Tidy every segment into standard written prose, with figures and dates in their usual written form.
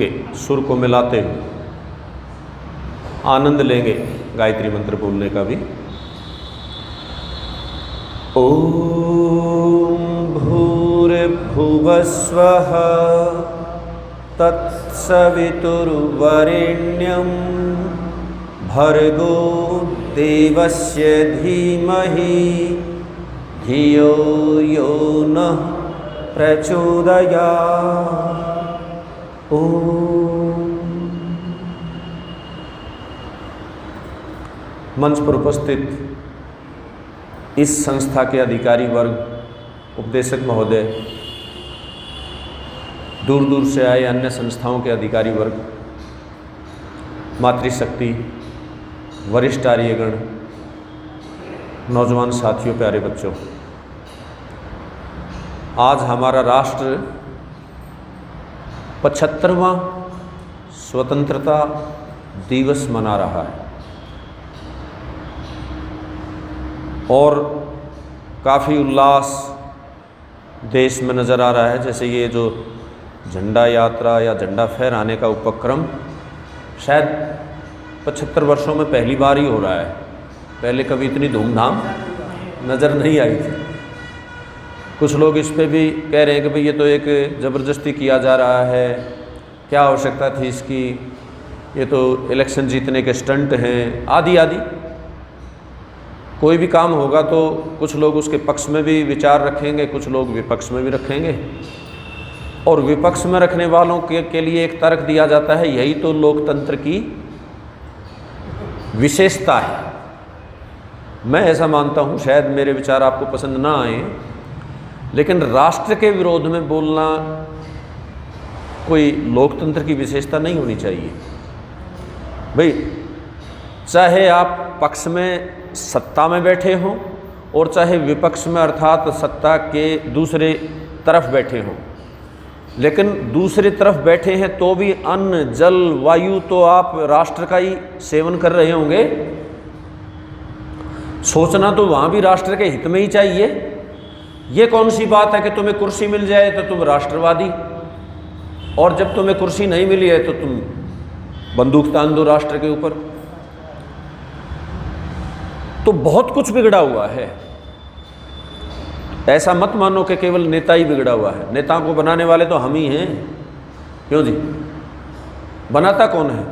मिलके सुर को मिलाते हुए आनंद लेंगे गायत्री मंत्र बोलने का भी। ओम भूर्भुवस्वः तत्सवितुर्वरेण्यं भर्गो देवस्य धीमहि धियो यो नः प्रचोदयात्। ओम। मंच पर उपस्थित इस संस्था के अधिकारी वर्ग, उपदेशक महोदय, दूर दूर से आए अन्य संस्थाओं के अधिकारी वर्ग, मातृशक्ति, वरिष्ठ आर्यगण, नौजवान साथियों, प्यारे बच्चों, आज हमारा राष्ट्र 75वां स्वतंत्रता दिवस मना रहा है और काफ़ी उल्लास देश में नज़र आ रहा है। जैसे ये जो झंडा यात्रा या झंडा फहराने का उपक्रम शायद 75 वर्षों में पहली बार ही हो रहा है। पहले कभी इतनी धूमधाम नज़र नहीं आई थी। कुछ लोग इस पे भी कह रहे हैं कि भाई ये तो एक ज़बरदस्ती किया जा रहा है, क्या आवश्यकता थी इसकी, ये तो इलेक्शन जीतने के स्टंट हैं, आदि आदि। कोई भी काम होगा तो कुछ लोग उसके पक्ष में भी विचार रखेंगे, कुछ लोग विपक्ष में भी रखेंगे, और विपक्ष में रखने वालों के लिए एक तर्क दिया जाता है, यही तो लोकतंत्र की विशेषता है। मैं ऐसा मानता हूँ, शायद मेरे विचार आपको पसंद ना आए, लेकिन राष्ट्र के विरोध में बोलना कोई लोकतंत्र की विशेषता नहीं होनी चाहिए। भाई चाहे आप पक्ष में सत्ता में बैठे हों और चाहे विपक्ष में अर्थात सत्ता के दूसरे तरफ बैठे हों, लेकिन दूसरी तरफ बैठे हैं तो भी अन्न, जल, वायु तो आप राष्ट्र का ही सेवन कर रहे होंगे। सोचना तो वहाँ भी राष्ट्र के हित में ही चाहिए। ये कौन सी बात है कि तुम्हें कुर्सी मिल जाए तो तुम राष्ट्रवादी, और जब तुम्हें कुर्सी नहीं मिली है तो तुम बंदूक तान दो राष्ट्र के ऊपर। तो बहुत कुछ बिगड़ा हुआ है। ऐसा मत मानो कि केवल नेता ही बिगड़ा हुआ है। नेताओं को बनाने वाले तो हम ही हैं। क्यों जी? बनाता कौन है?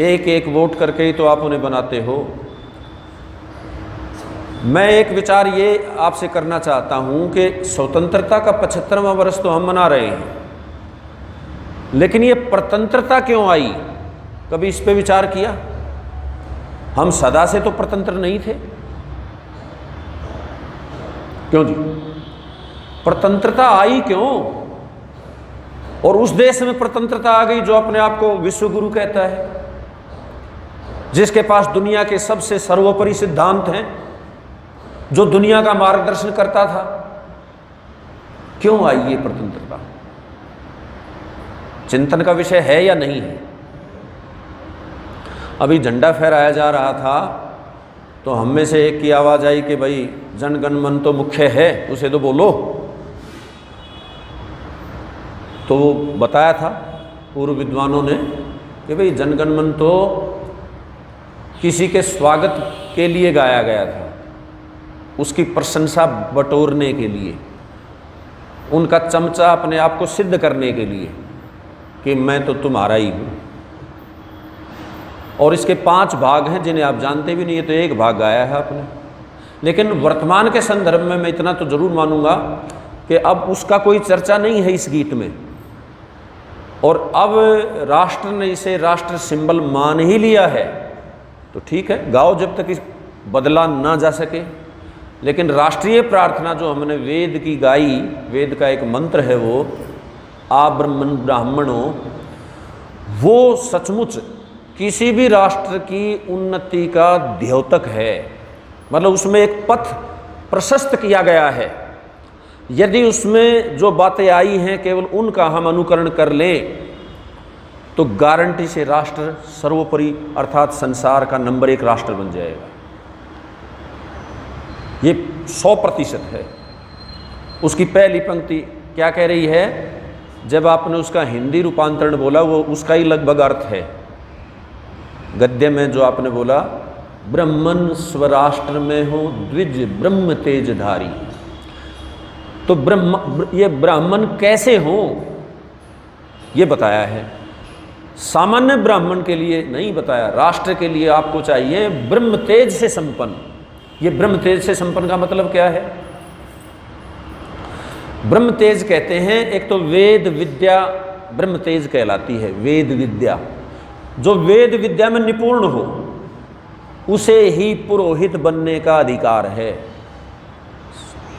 एक एक वोट करके ही तो आप उन्हें बनाते हो। मैं एक विचार ये आपसे करना चाहता हूं कि स्वतंत्रता का 75वां वर्ष तो हम मना रहे हैं, लेकिन ये परतंत्रता क्यों आई? कभी इस पे विचार किया? हम सदा से तो परतंत्र नहीं थे। क्यों जी? परतंत्रता आई क्यों? और उस देश में परतंत्रता आ गई जो अपने आप को विश्व गुरु कहता है, जिसके पास दुनिया के सबसे सर्वोपरि सिद्धांत हैं, जो दुनिया का मार्गदर्शन करता था। क्यों आई ये परतंत्रता? चिंतन का विषय है या नहीं है? अभी झंडा फहराया जा रहा था तो हम में से एक की आवाज़ आई कि भाई जन गण मन तो मुख्य है, उसे तो बोलो। तो वो बताया था पूर्व विद्वानों ने कि भाई जन गण मन तो किसी के स्वागत के लिए गाया गया था, उसकी प्रशंसा बटोरने के लिए, उनका चमचा अपने आप को सिद्ध करने के लिए कि मैं तो तुम्हारा ही हूँ। और इसके 5 भाग हैं जिन्हें आप जानते भी नहीं, ये तो एक भाग गाया है आपने। लेकिन वर्तमान के संदर्भ में मैं इतना तो जरूर मानूंगा कि अब उसका कोई चर्चा नहीं है इस गीत में, और अब राष्ट्र ने इसे राष्ट्र सिंबल मान ही लिया है। तो ठीक है, गाओ जब तक इस बदला ना जा सके। लेकिन राष्ट्रीय प्रार्थना जो हमने वेद की गाई, वेद का एक मंत्र है वो आ ब्रह्मण ब्राह्मणों, वो सचमुच किसी भी राष्ट्र की उन्नति का द्योतक है। मतलब उसमें एक पथ प्रशस्त किया गया है। यदि उसमें जो बातें आई हैं केवल उनका हम अनुकरण कर लें तो गारंटी से राष्ट्र सर्वोपरि अर्थात संसार का नंबर 1 राष्ट्र बन जाएगा। ये 100% है। उसकी पहली पंक्ति क्या कह रही है? जब आपने उसका हिंदी रूपांतरण बोला वो उसका ही लगभग अर्थ है। गद्य में जो आपने बोला, ब्रह्मन स्वराष्ट्र में हो द्विज ब्रह्म तेजधारी, तो ये ब्राह्मण कैसे हो ये बताया है। सामान्य ब्राह्मण के लिए नहीं बताया, राष्ट्र के लिए आपको चाहिए ब्रह्म तेज से संपन्न। ये ब्रह्म तेज से संपन्न का मतलब क्या है? ब्रह्म तेज कहते हैं, एक तो वेद विद्या ब्रह्म तेज कहलाती है। वेद विद्या, जो वेद विद्या में निपुण हो उसे ही पुरोहित बनने का अधिकार है।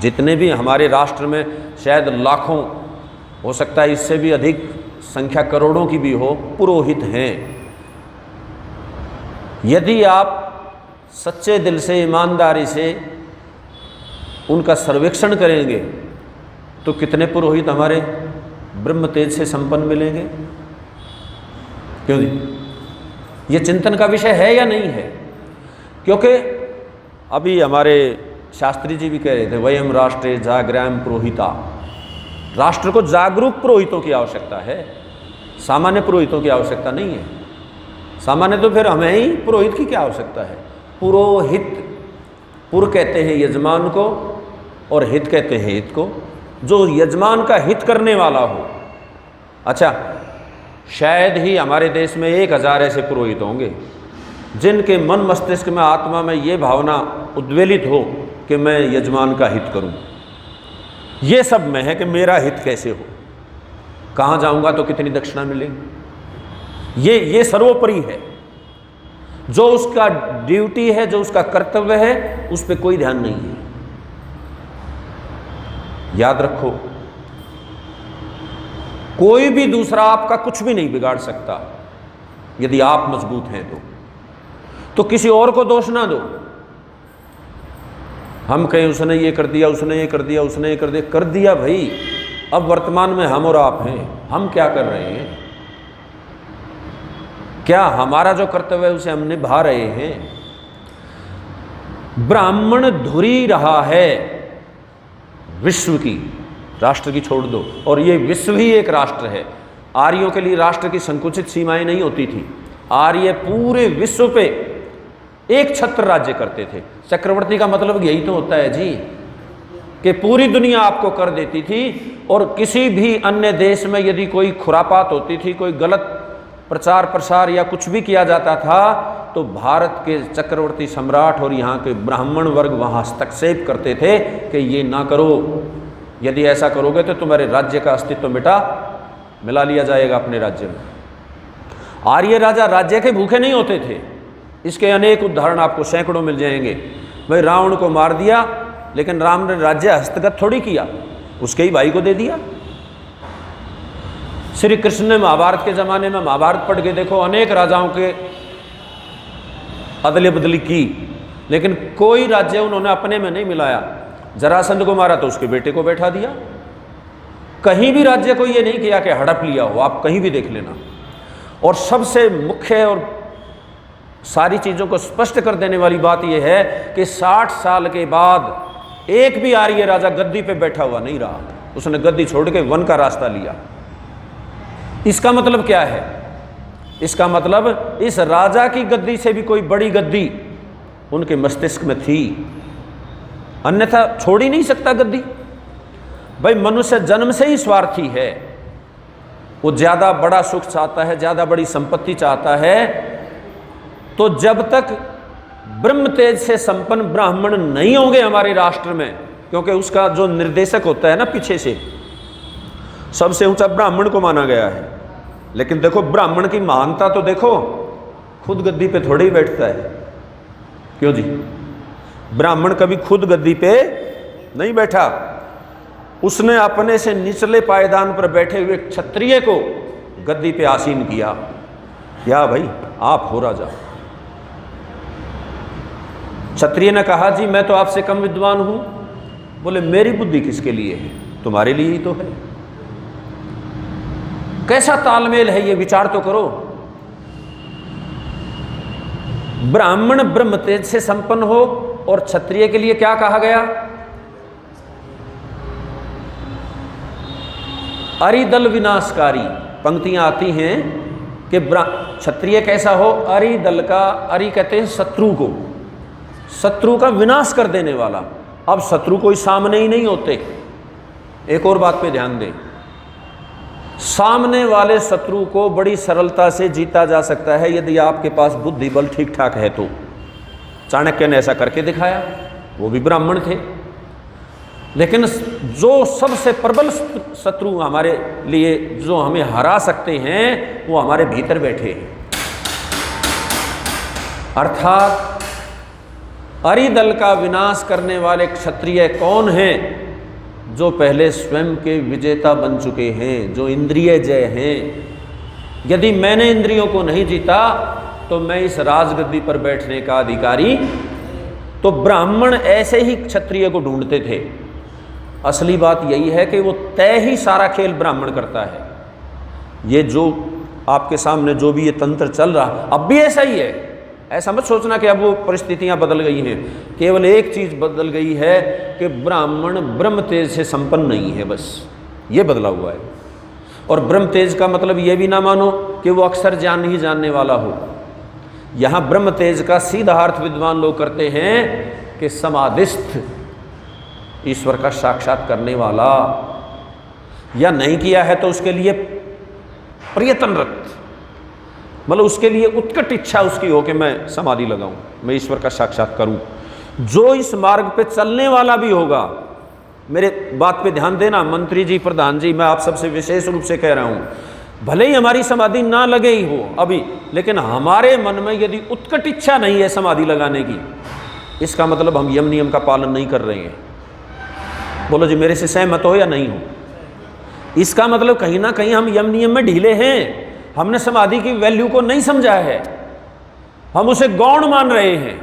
जितने भी हमारे राष्ट्र में शायद लाखों, हो सकता है इससे भी अधिक संख्या, करोड़ों की भी हो, पुरोहित हैं। यदि आप सच्चे दिल से, ईमानदारी से उनका सर्वेक्षण करेंगे तो कितने पुरोहित हमारे ब्रह्म तेज से संपन्न मिलेंगे? क्यों जी? ये चिंतन का विषय है या नहीं है? क्योंकि अभी हमारे शास्त्री जी भी कह रहे थे, वयम राष्ट्रे जागृम पुरोहिता। राष्ट्र को जागरूक पुरोहितों की आवश्यकता है, सामान्य पुरोहितों की आवश्यकता नहीं है। सामान्य तो फिर हमें ही पुरोहित की क्या आवश्यकता है? पुरोहित, पुर कहते हैं यजमान को और हित कहते हैं हित को, जो यजमान का हित करने वाला हो। अच्छा, शायद ही हमारे देश में 1000 ऐसे पुरोहित होंगे जिनके मन मस्तिष्क में, आत्मा में ये भावना उद्वेलित हो कि मैं यजमान का हित करूं। ये सब में है कि मेरा हित कैसे हो, कहाँ जाऊंगा तो कितनी दक्षिणा मिलेगी। ये सर्वोपरि है। जो उसका ड्यूटी है, जो उसका कर्तव्य है, उस पर कोई ध्यान नहीं है। याद रखो, कोई भी दूसरा आपका कुछ भी नहीं बिगाड़ सकता यदि आप मजबूत हैं तो किसी और को दोष ना दो। हम कहें उसने ये कर दिया, उसने ये कर दिया, उसने ये कर दिया भाई। अब वर्तमान में हम और आप हैं, हम क्या कर रहे हैं? क्या हमारा जो कर्तव्य है उसे हम निभा रहे हैं? ब्राह्मण धुरी रहा है विश्व की, राष्ट्र की छोड़ दो, और ये विश्व ही एक राष्ट्र है। आर्यों के लिए राष्ट्र की संकुचित सीमाएं नहीं होती थी। आर्य पूरे विश्व पे एक छत्र राज्य करते थे। चक्रवर्ती का मतलब यही तो होता है जी, कि पूरी दुनिया आपको कर देती थी, और किसी भी अन्य देश में यदि कोई खुरापात होती थी, कोई गलत प्रचार प्रसार या कुछ भी किया जाता था, तो भारत के चक्रवर्ती सम्राट और यहाँ के ब्राह्मण वर्ग वहाँ हस्तक्षेप करते थे कि ये ना करो, यदि ऐसा करोगे तो तुम्हारे राज्य का अस्तित्व मिला लिया जाएगा अपने राज्य में। आर्य राजा राज्य के भूखे नहीं होते थे। इसके अनेक उदाहरण आपको सैकड़ों मिल जाएंगे। भाई रावण को मार दिया, लेकिन राम ने राज्य हस्तगत थोड़ी किया, उसके ही भाई को दे दिया। श्री कृष्ण ने महाभारत के ज़माने में महाभारत पढ़ के देखो, अनेक राजाओं के अदले बदली की, लेकिन कोई राज्य उन्होंने अपने में नहीं मिलाया। जरासंध को मारा तो उसके बेटे को बैठा दिया। कहीं भी राज्य को ये नहीं किया कि हड़प लिया हो, आप कहीं भी देख लेना। और सबसे मुख्य और सारी चीज़ों को स्पष्ट कर देने वाली बात यह है कि 60 साल के बाद एक भी आर्य राजा गद्दी पे बैठा हुआ नहीं रहा। उसने गद्दी छोड़ के वन का रास्ता लिया। इसका मतलब क्या है? इसका मतलब इस राजा की गद्दी से भी कोई बड़ी गद्दी उनके मस्तिष्क में थी, अन्यथा छोड़ ही नहीं सकता गद्दी। भाई मनुष्य जन्म से ही स्वार्थी है, वो ज़्यादा बड़ा सुख चाहता है, ज़्यादा बड़ी संपत्ति चाहता है। तो जब तक ब्रह्म तेज से संपन्न ब्राह्मण नहीं होंगे हमारे राष्ट्र में, क्योंकि उसका जो निर्देशक होता है ना पीछे से, सबसे ऊंचा ब्राह्मण को माना गया है। लेकिन देखो ब्राह्मण की महानता तो देखो, खुद गद्दी पे थोड़े ही बैठता है। क्यों जी? ब्राह्मण कभी खुद गद्दी पे नहीं बैठा, उसने अपने से निचले पायदान पर बैठे हुए क्षत्रिय को गद्दी पे आसीन किया। क्या भाई आप हो राजा? क्षत्रिय ने कहा जी मैं तो आपसे कम विद्वान हूं। बोले मेरी बुद्धि किसके लिए है, तुम्हारे लिए ही तो है। कैसा तालमेल है ये, विचार तो करो। ब्राह्मण ब्रह्म तेज से संपन्न हो, और क्षत्रिय के लिए क्या कहा गया? अरिदल विनाशकारी, पंक्तियां आती हैं कि क्षत्रिय कैसा हो, अरिदल का, अरि कहते हैं शत्रु को, शत्रु का विनाश कर देने वाला। अब शत्रु कोई सामने ही नहीं होते। एक और बात पे ध्यान दें, सामने वाले शत्रु को बड़ी सरलता से जीता जा सकता है यदि आपके पास बुद्धि बल ठीक ठाक है तो। चाणक्य ने ऐसा करके दिखाया, वो भी ब्राह्मण थे। लेकिन जो सबसे प्रबल शत्रु हमारे लिए, जो हमें हरा सकते हैं, वो हमारे भीतर बैठे हैं। अर्थात अरिदल का विनाश करने वाले क्षत्रिय कौन हैं? जो पहले स्वयं के विजेता बन चुके हैं, जो इंद्रिय जय हैं। यदि मैंने इंद्रियों को नहीं जीता तो मैं इस राजगद्दी पर बैठने का अधिकारी। तो ब्राह्मण ऐसे ही क्षत्रिय को ढूंढते थे। असली बात यही है कि वो तय ही सारा खेल ब्राह्मण करता है। ये जो आपके सामने जो भी ये तंत्र चल रहा, अब भी ऐसा ही है। ऐसा मत सोचना कि अब वो परिस्थितियां बदल गई हैं। केवल एक चीज़ बदल गई है कि ब्राह्मण ब्रह्म तेज से संपन्न नहीं है, बस ये बदला हुआ है। और ब्रह्म तेज का मतलब ये भी ना मानो कि वो अक्सर जान ही जानने वाला हो। यहाँ ब्रह्म तेज का सीधा अर्थ विद्वान लोग करते हैं कि समाधिस्थ, ईश्वर का साक्षात करने वाला, या नहीं किया है तो उसके लिए प्रयत्नरत, मतलब उसके लिए उत्कट इच्छा उसकी हो कि मैं समाधि लगाऊं, मैं ईश्वर का साक्षात करूं। जो इस मार्ग पे चलने वाला भी होगा, मेरे बात पे ध्यान देना मंत्री जी, प्रधान जी, मैं आप सबसे विशेष रूप से कह रहा हूं, भले ही हमारी समाधि ना लगे ही हो अभी, लेकिन हमारे मन में यदि उत्कट इच्छा नहीं है समाधि लगाने की, इसका मतलब हम यम नियम का पालन नहीं कर रहे हैं। बोलो जी, मेरे से सहमत हो या नहीं हो? इसका मतलब कहीं ना कहीं हम यम नियम में ढीले हैं। हमने समाधि की वैल्यू को नहीं समझा है, हम उसे गौण मान रहे हैं।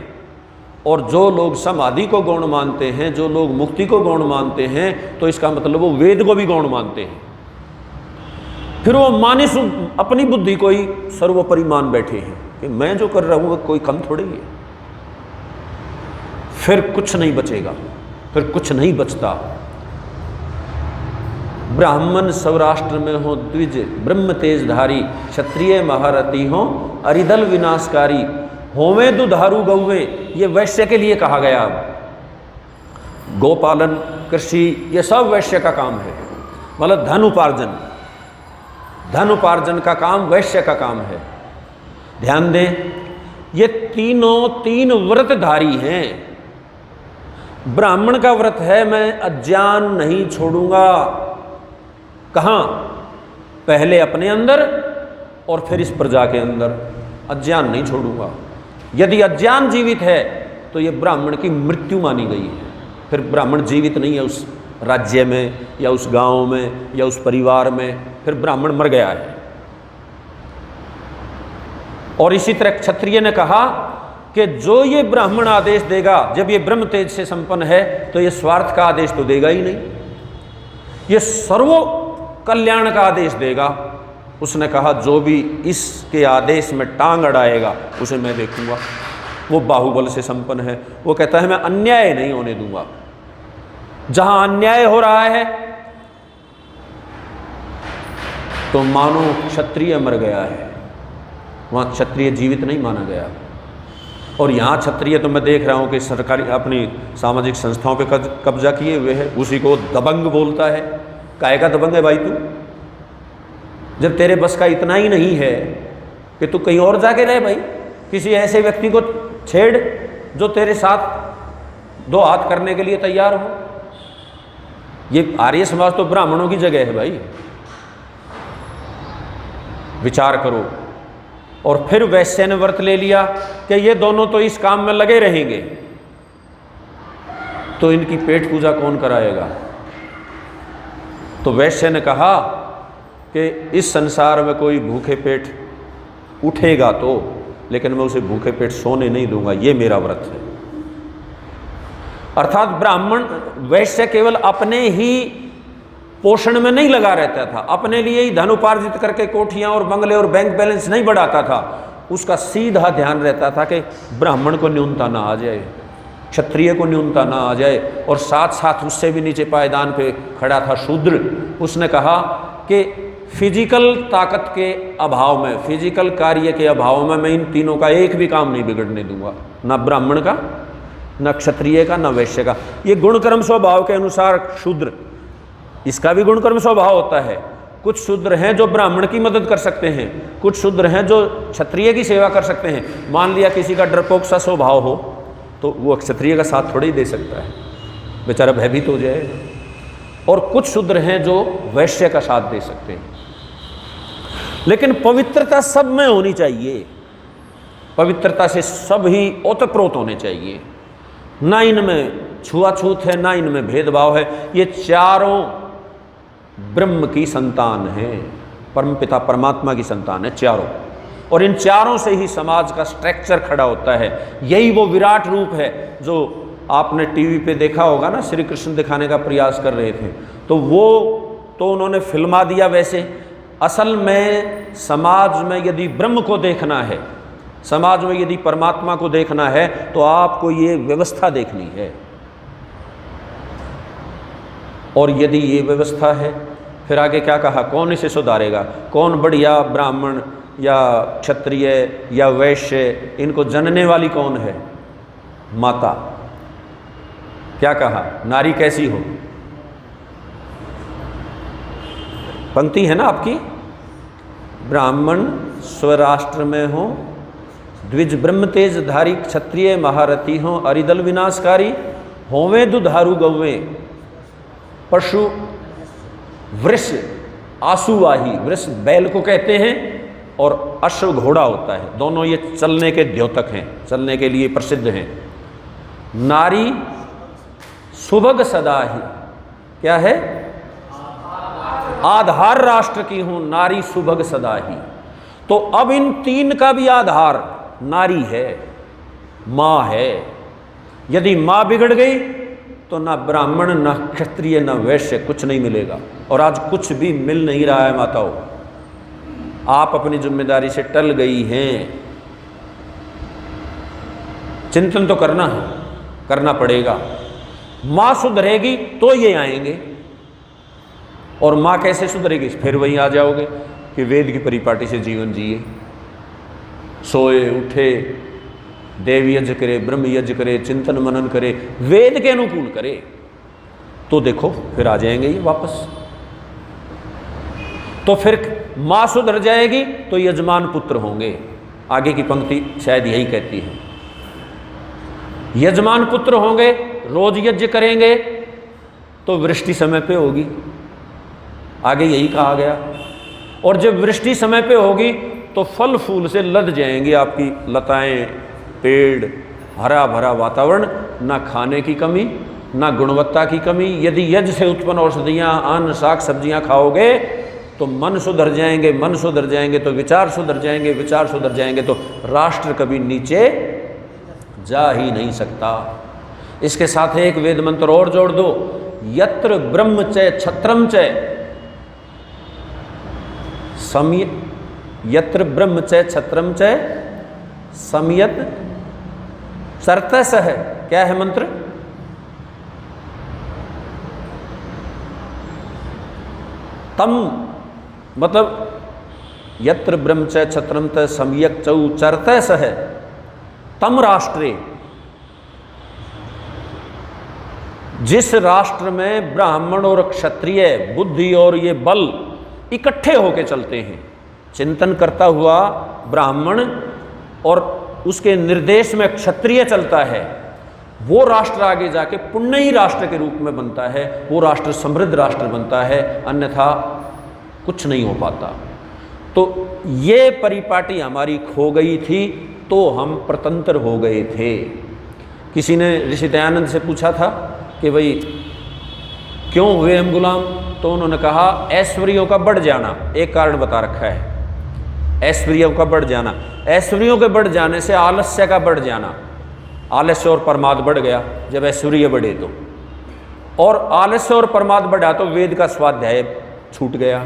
और जो लोग समाधि को गौण मानते हैं, जो लोग मुक्ति को गौण मानते हैं, तो इसका मतलब वो वेद को भी गौण मानते हैं। फिर वो मानिस अपनी बुद्धि को ही सर्वोपरि मान बैठे हैं कि मैं जो कर रहा हूं वो कोई कम थोड़ी है। फिर कुछ नहीं बचेगा, फिर कुछ नहीं बचता। ब्राह्मण सौराष्ट्र में हो द्विज, ब्रह्म तेजधारी, क्षत्रिय महारथी हो, अरिदल विनाशकारी, होवे दुधारू गौवे। ये वैश्य के लिए कहा गया। अब गोपालन, कृषि, ये सब वैश्य का काम है। मतलब धन उपार्जन, धन उपार्जन का काम वैश्य का काम है। ध्यान दें, ये तीनों तीन व्रतधारी हैं। ब्राह्मण का व्रत है मैं अज्ञान नहीं छोड़ूंगा। कहाँ? पहले अपने अंदर और फिर इस प्रजा के अंदर। अज्ञान नहीं छोड़ूंगा। यदि अज्ञान जीवित है तो ये ब्राह्मण की मृत्यु मानी गई है। फिर ब्राह्मण जीवित नहीं है उस राज्य में या उस गांव में या उस परिवार में, फिर ब्राह्मण मर गया है। और इसी तरह क्षत्रिय ने कहा कि जो ये ब्राह्मण आदेश देगा, जब ये ब्रह्म तेज से संपन्न है, तो ये स्वार्थ का आदेश तो देगा ही नहीं, ये सर्व कल्याण का आदेश देगा। उसने कहा जो भी इसके आदेश में टांग अड़ाएगा उसे मैं देखूंगा। वो बाहुबल से संपन्न है। वो कहता है मैं अन्याय नहीं होने दूंगा। जहां अन्याय हो रहा है तो मानो क्षत्रिय मर गया है, वहां क्षत्रिय जीवित नहीं माना गया। और यहाँ क्षत्रिय तो मैं देख रहा हूँ कि सरकारी अपनी सामाजिक संस्थाओं पे कब्जा किए हुए है। उसी को दबंग बोलता है। काहे का दबंग है भाई तू? जब तेरे बस का इतना ही नहीं है कि तू कहीं और जाके रहे भाई, किसी ऐसे व्यक्ति को छेड़ जो तेरे साथ दो हाथ करने के लिए तैयार हो। ये आर्य समाज तो ब्राह्मणों की जगह है भाई, विचार करो। और फिर वैश्य ने व्रत ले लिया कि ये दोनों तो इस काम में लगे रहेंगे, तो इनकी पेट पूजा कौन कराएगा? तो वैश्य ने कहा कि इस संसार में कोई भूखे पेट उठेगा तो, लेकिन मैं उसे भूखे पेट सोने नहीं दूंगा, ये मेरा व्रत है। अर्थात ब्राह्मण, वैश्य केवल अपने ही पोषण में नहीं लगा रहता था, अपने लिए ही धन उपार्जित करके कोठियां और बंगले और बैंक बैलेंस नहीं बढ़ाता था। उसका सीधा ध्यान रहता था कि ब्राह्मण को न्यूनता ना आ जाए, क्षत्रिय को न्यूनता ना आ जाए। और साथ साथ उससे भी नीचे पायदान पे खड़ा था शूद्र। उसने कहा कि कि फिजिकल ताकत के अभाव में, फिजिकल कार्य के अभाव में मैं इन तीनों का एक भी काम नहीं बिगड़ने दूंगा, ना ब्राह्मण का, ना क्षत्रिय का, ना वैश्य का। ये गुणकर्म स्वभाव के अनुसार शूद्र, इसका भी गुणकर्म स्वभाव होता है। कुछ शूद्र हैं जो ब्राह्मण की मदद कर सकते हैं, कुछ शूद्र हैं जो क्षत्रिय की सेवा कर सकते हैं। मान लिया किसी का डरपोक सा स्वभाव हो तो वो क्षत्रिय का साथ थोड़ा ही दे सकता है, बेचारा भयभीत हो जाएगा। और कुछ शूद्र हैं जो वैश्य का साथ दे सकते हैं। लेकिन पवित्रता सब में होनी चाहिए, पवित्रता से सब ही ओतप्रोत होने चाहिए। ना इनमें छुआछूत है, ना इनमें भेदभाव है। ये चारों ब्रह्म की संतान है, परमपिता परमात्मा की संतान है चारों। और इन चारों से ही समाज का स्ट्रक्चर खड़ा होता है। यही वो विराट रूप है जो आपने टीवी पे देखा होगा ना, श्री कृष्ण दिखाने का प्रयास कर रहे थे, तो वो तो उन्होंने फिल्मा दिया। वैसे असल में समाज में यदि ब्रह्म को देखना है, समाज में यदि परमात्मा को देखना है, तो आपको ये व्यवस्था देखनी है। और यदि ये व्यवस्था है, फिर आगे क्या कहा, कौन इसे सुधारेगा? कौन बढ़िया ब्राह्मण या क्षत्रिय या वैश्य, इनको जनने वाली कौन है? माता। क्या कहा, नारी कैसी हो? पंक्ति है ना आपकी, ब्राह्मण स्वराष्ट्र में हो, द्विज ब्रह्म तेज धारी, क्षत्रिय महारथी हो, अरिदल विनाशकारी, होवे दुधारू गौवे, पशु वृष आसुवाही। वृष बैल को कहते हैं और अश्व घोड़ा होता है, दोनों ये चलने के द्योतक हैं, चलने के लिए प्रसिद्ध हैं। नारी सुभग सदा ही, क्या है? आधार राष्ट्र की हूं, नारी सुभग सदा ही। तो अब इन तीन का भी आधार नारी है, मां है। यदि मां बिगड़ गई तो ना ब्राह्मण, ना क्षत्रिय, ना वैश्य, कुछ नहीं मिलेगा। और आज कुछ भी मिल नहीं रहा है माताओं। आप अपनी जिम्मेदारी से टल गई हैं। चिंतन तो करना है, करना पड़ेगा। मां सुधरेगी तो ये आएंगे। और मां कैसे सुधरेगी? फिर वहीं आ जाओगे कि वेद की परिपाटी से जीवन जिए, सोए उठे, देव यज्ञ करे, ब्रह्म यज्ञ करे, चिंतन मनन करे, वेद के अनुकूल करे, तो देखो फिर आ जाएंगे ये वापस। तो फिर मां सुधर जाएगी तो यजमान पुत्र होंगे। आगे की पंक्ति शायद यही कहती है, यजमान पुत्र होंगे, रोज यज्ञ करेंगे तो वृष्टि समय पे होगी। आगे यही कहा गया। और जब वृष्टि समय पे होगी तो फल फूल से लद जाएंगी आपकी लताएं, पेड़, हरा भरा वातावरण, ना खाने की कमी, ना गुणवत्ता की कमी। यदि यज्ञ से उत्पन्न औषधियाँ, अन्न, शाक सब्जियाँ खाओगे तो मन सुधर जाएंगे, मन सुधर जाएंगे तो विचार सुधर जाएंगे, विचार सुधर जाएंगे तो राष्ट्र कभी नीचे जा ही नहीं सकता। इसके साथ एक वेद मंत्र और जोड़ दो, यत्र ब्रह्म च क्षत्रम च समय, यत्र ब्रह्म च क्षत्रम च समयत सर्तस है। क्या है मंत्र? तम, मतलब यत्र ब्रह्म च क्षत्रम च सम्यक चौ चरतस है, तम राष्ट्रे, जिस राष्ट्र में ब्राह्मण और क्षत्रिय बुद्धि और ये बल इकट्ठे होके चलते हैं, चिंतन करता हुआ ब्राह्मण और उसके निर्देश में क्षत्रिय चलता है, वो राष्ट्र आगे जाके पुण्यही राष्ट्र के रूप में बनता है, वो राष्ट्र समृद्ध राष्ट्र बनता है, अन्यथा कुछ नहीं हो पाता। तो ये परिपाटी हमारी खो गई थी तो हम प्रतंत्र हो गए थे। किसी ने ऋषि दयानंद से पूछा था कि भाई क्यों हुए हम गुलाम? तो उन्होंने कहा ऐश्वर्यों का बढ़ जाना, एक कारण बता रखा है, ऐश्वर्यों का बढ़ जाना। ऐश्वर्यों के बढ़ जाने से आलस्य का बढ़ जाना, आलस्य और प्रमाद बढ़ गया जब ऐश्वर्य बढ़े तो, और आलस्य और प्रमाद बढ़ा तो वेद का स्वाध्याय छूट गया,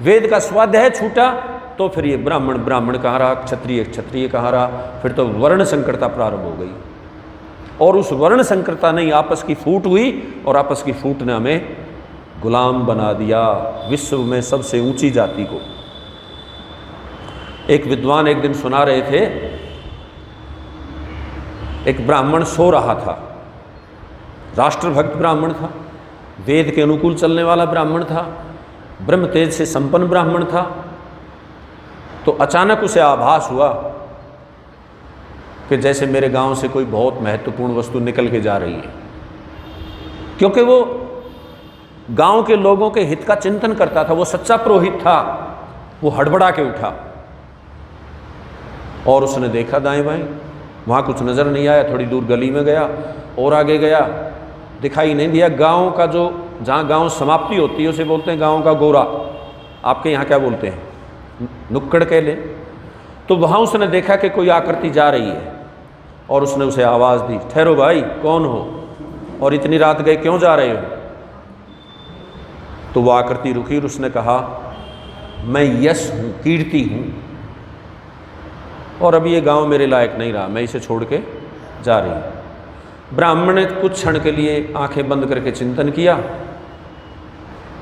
वेद का स्वाध्याय छूटा तो फिर ये ब्राह्मण ब्राह्मण कहाँ रहा, क्षत्रिय क्षत्रिय कहाँ रहा, फिर तो वर्ण संकरता प्रारंभ हो गई। और उस वर्ण संकरता नहीं, आपस की फूट हुई और आपस की फूट ने हमें गुलाम बना दिया विश्व में सबसे ऊंची जाति को। एक विद्वान एक दिन सुना रहे थे, एक ब्राह्मण सो रहा था, राष्ट्रभक्त ब्राह्मण था, वेद के अनुकूल चलने वाला ब्राह्मण था, ब्रह्म तेज से संपन्न ब्राह्मण था। तो अचानक उसे आभास हुआ कि जैसे मेरे गांव से कोई बहुत महत्वपूर्ण वस्तु निकल के जा रही है। क्योंकि वो गांव के लोगों के हित का चिंतन करता था, वो सच्चा पुरोहित था। वो हड़बड़ा के उठा और उसने देखा दाएं बाएं, वहाँ कुछ नज़र नहीं आया। थोड़ी दूर गली में गया और आगे गया, दिखाई नहीं दिया। गांव का जो जहाँ गांव समाप्ति होती है उसे बोलते हैं गांव का गोरा, आपके यहाँ क्या बोलते हैं, नुक्कड़ कह ले। तो वहाँ उसने देखा कि कोई आकृति जा रही है और उसने उसे आवाज़ दी, ठहरो भाई, कौन हो और इतनी रात गए क्यों जा रहे हो? तो वो आकृति रुकी और उसने कहा, मैं यश हूँ, कीर्ति हूँ, और अभी ये गांव मेरे लायक नहीं रहा, मैं इसे छोड़ के जा रही हूँ। ब्राह्मण ने कुछ क्षण के लिए आंखें बंद करके चिंतन किया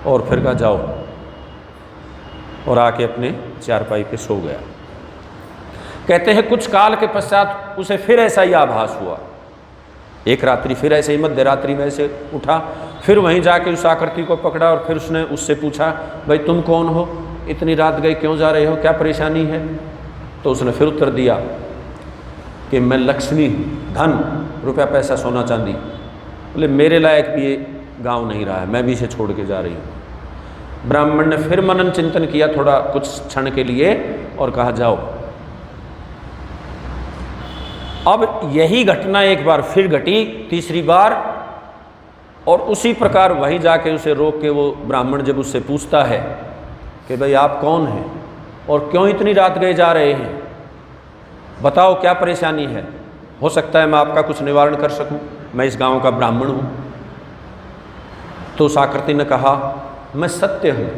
और फिर कहा जाओ, और आके अपने चारपाई पे सो गया। कहते हैं कुछ काल के पश्चात उसे फिर ऐसा ही आभास हुआ। एक रात्रि फिर ऐसे ही मध्य रात्रि में ऐसे उठा, फिर वहीं जाके उस आकृति को पकड़ा और फिर उसने उससे पूछा, भाई तुम कौन हो, इतनी रात गए क्यों जा रहे हो, क्या परेशानी है? तो उसने फिर उत्तर दिया कि मैं लक्ष्मी हूँ, धन, रुपया पैसा सोना चांदी। बोले मेरे लायक भी ये गाँव नहीं रहा है, मैं भी इसे छोड़ के जा रही हूँ। ब्राह्मण ने फिर मनन चिंतन किया थोड़ा कुछ क्षण के लिए और कहा जाओ। अब यही घटना एक बार फिर घटी, तीसरी बार, और उसी प्रकार वहीं जाके उसे रोक के वो ब्राह्मण जब उससे पूछता है कि भाई आप कौन हैं और क्यों इतनी रात गए जा रहे हैं, बताओ क्या परेशानी है, हो सकता है मैं आपका कुछ निवारण कर सकूं, मैं इस गांव का ब्राह्मण हूं। तो उस आकृति ने कहा, मैं सत्य हूं,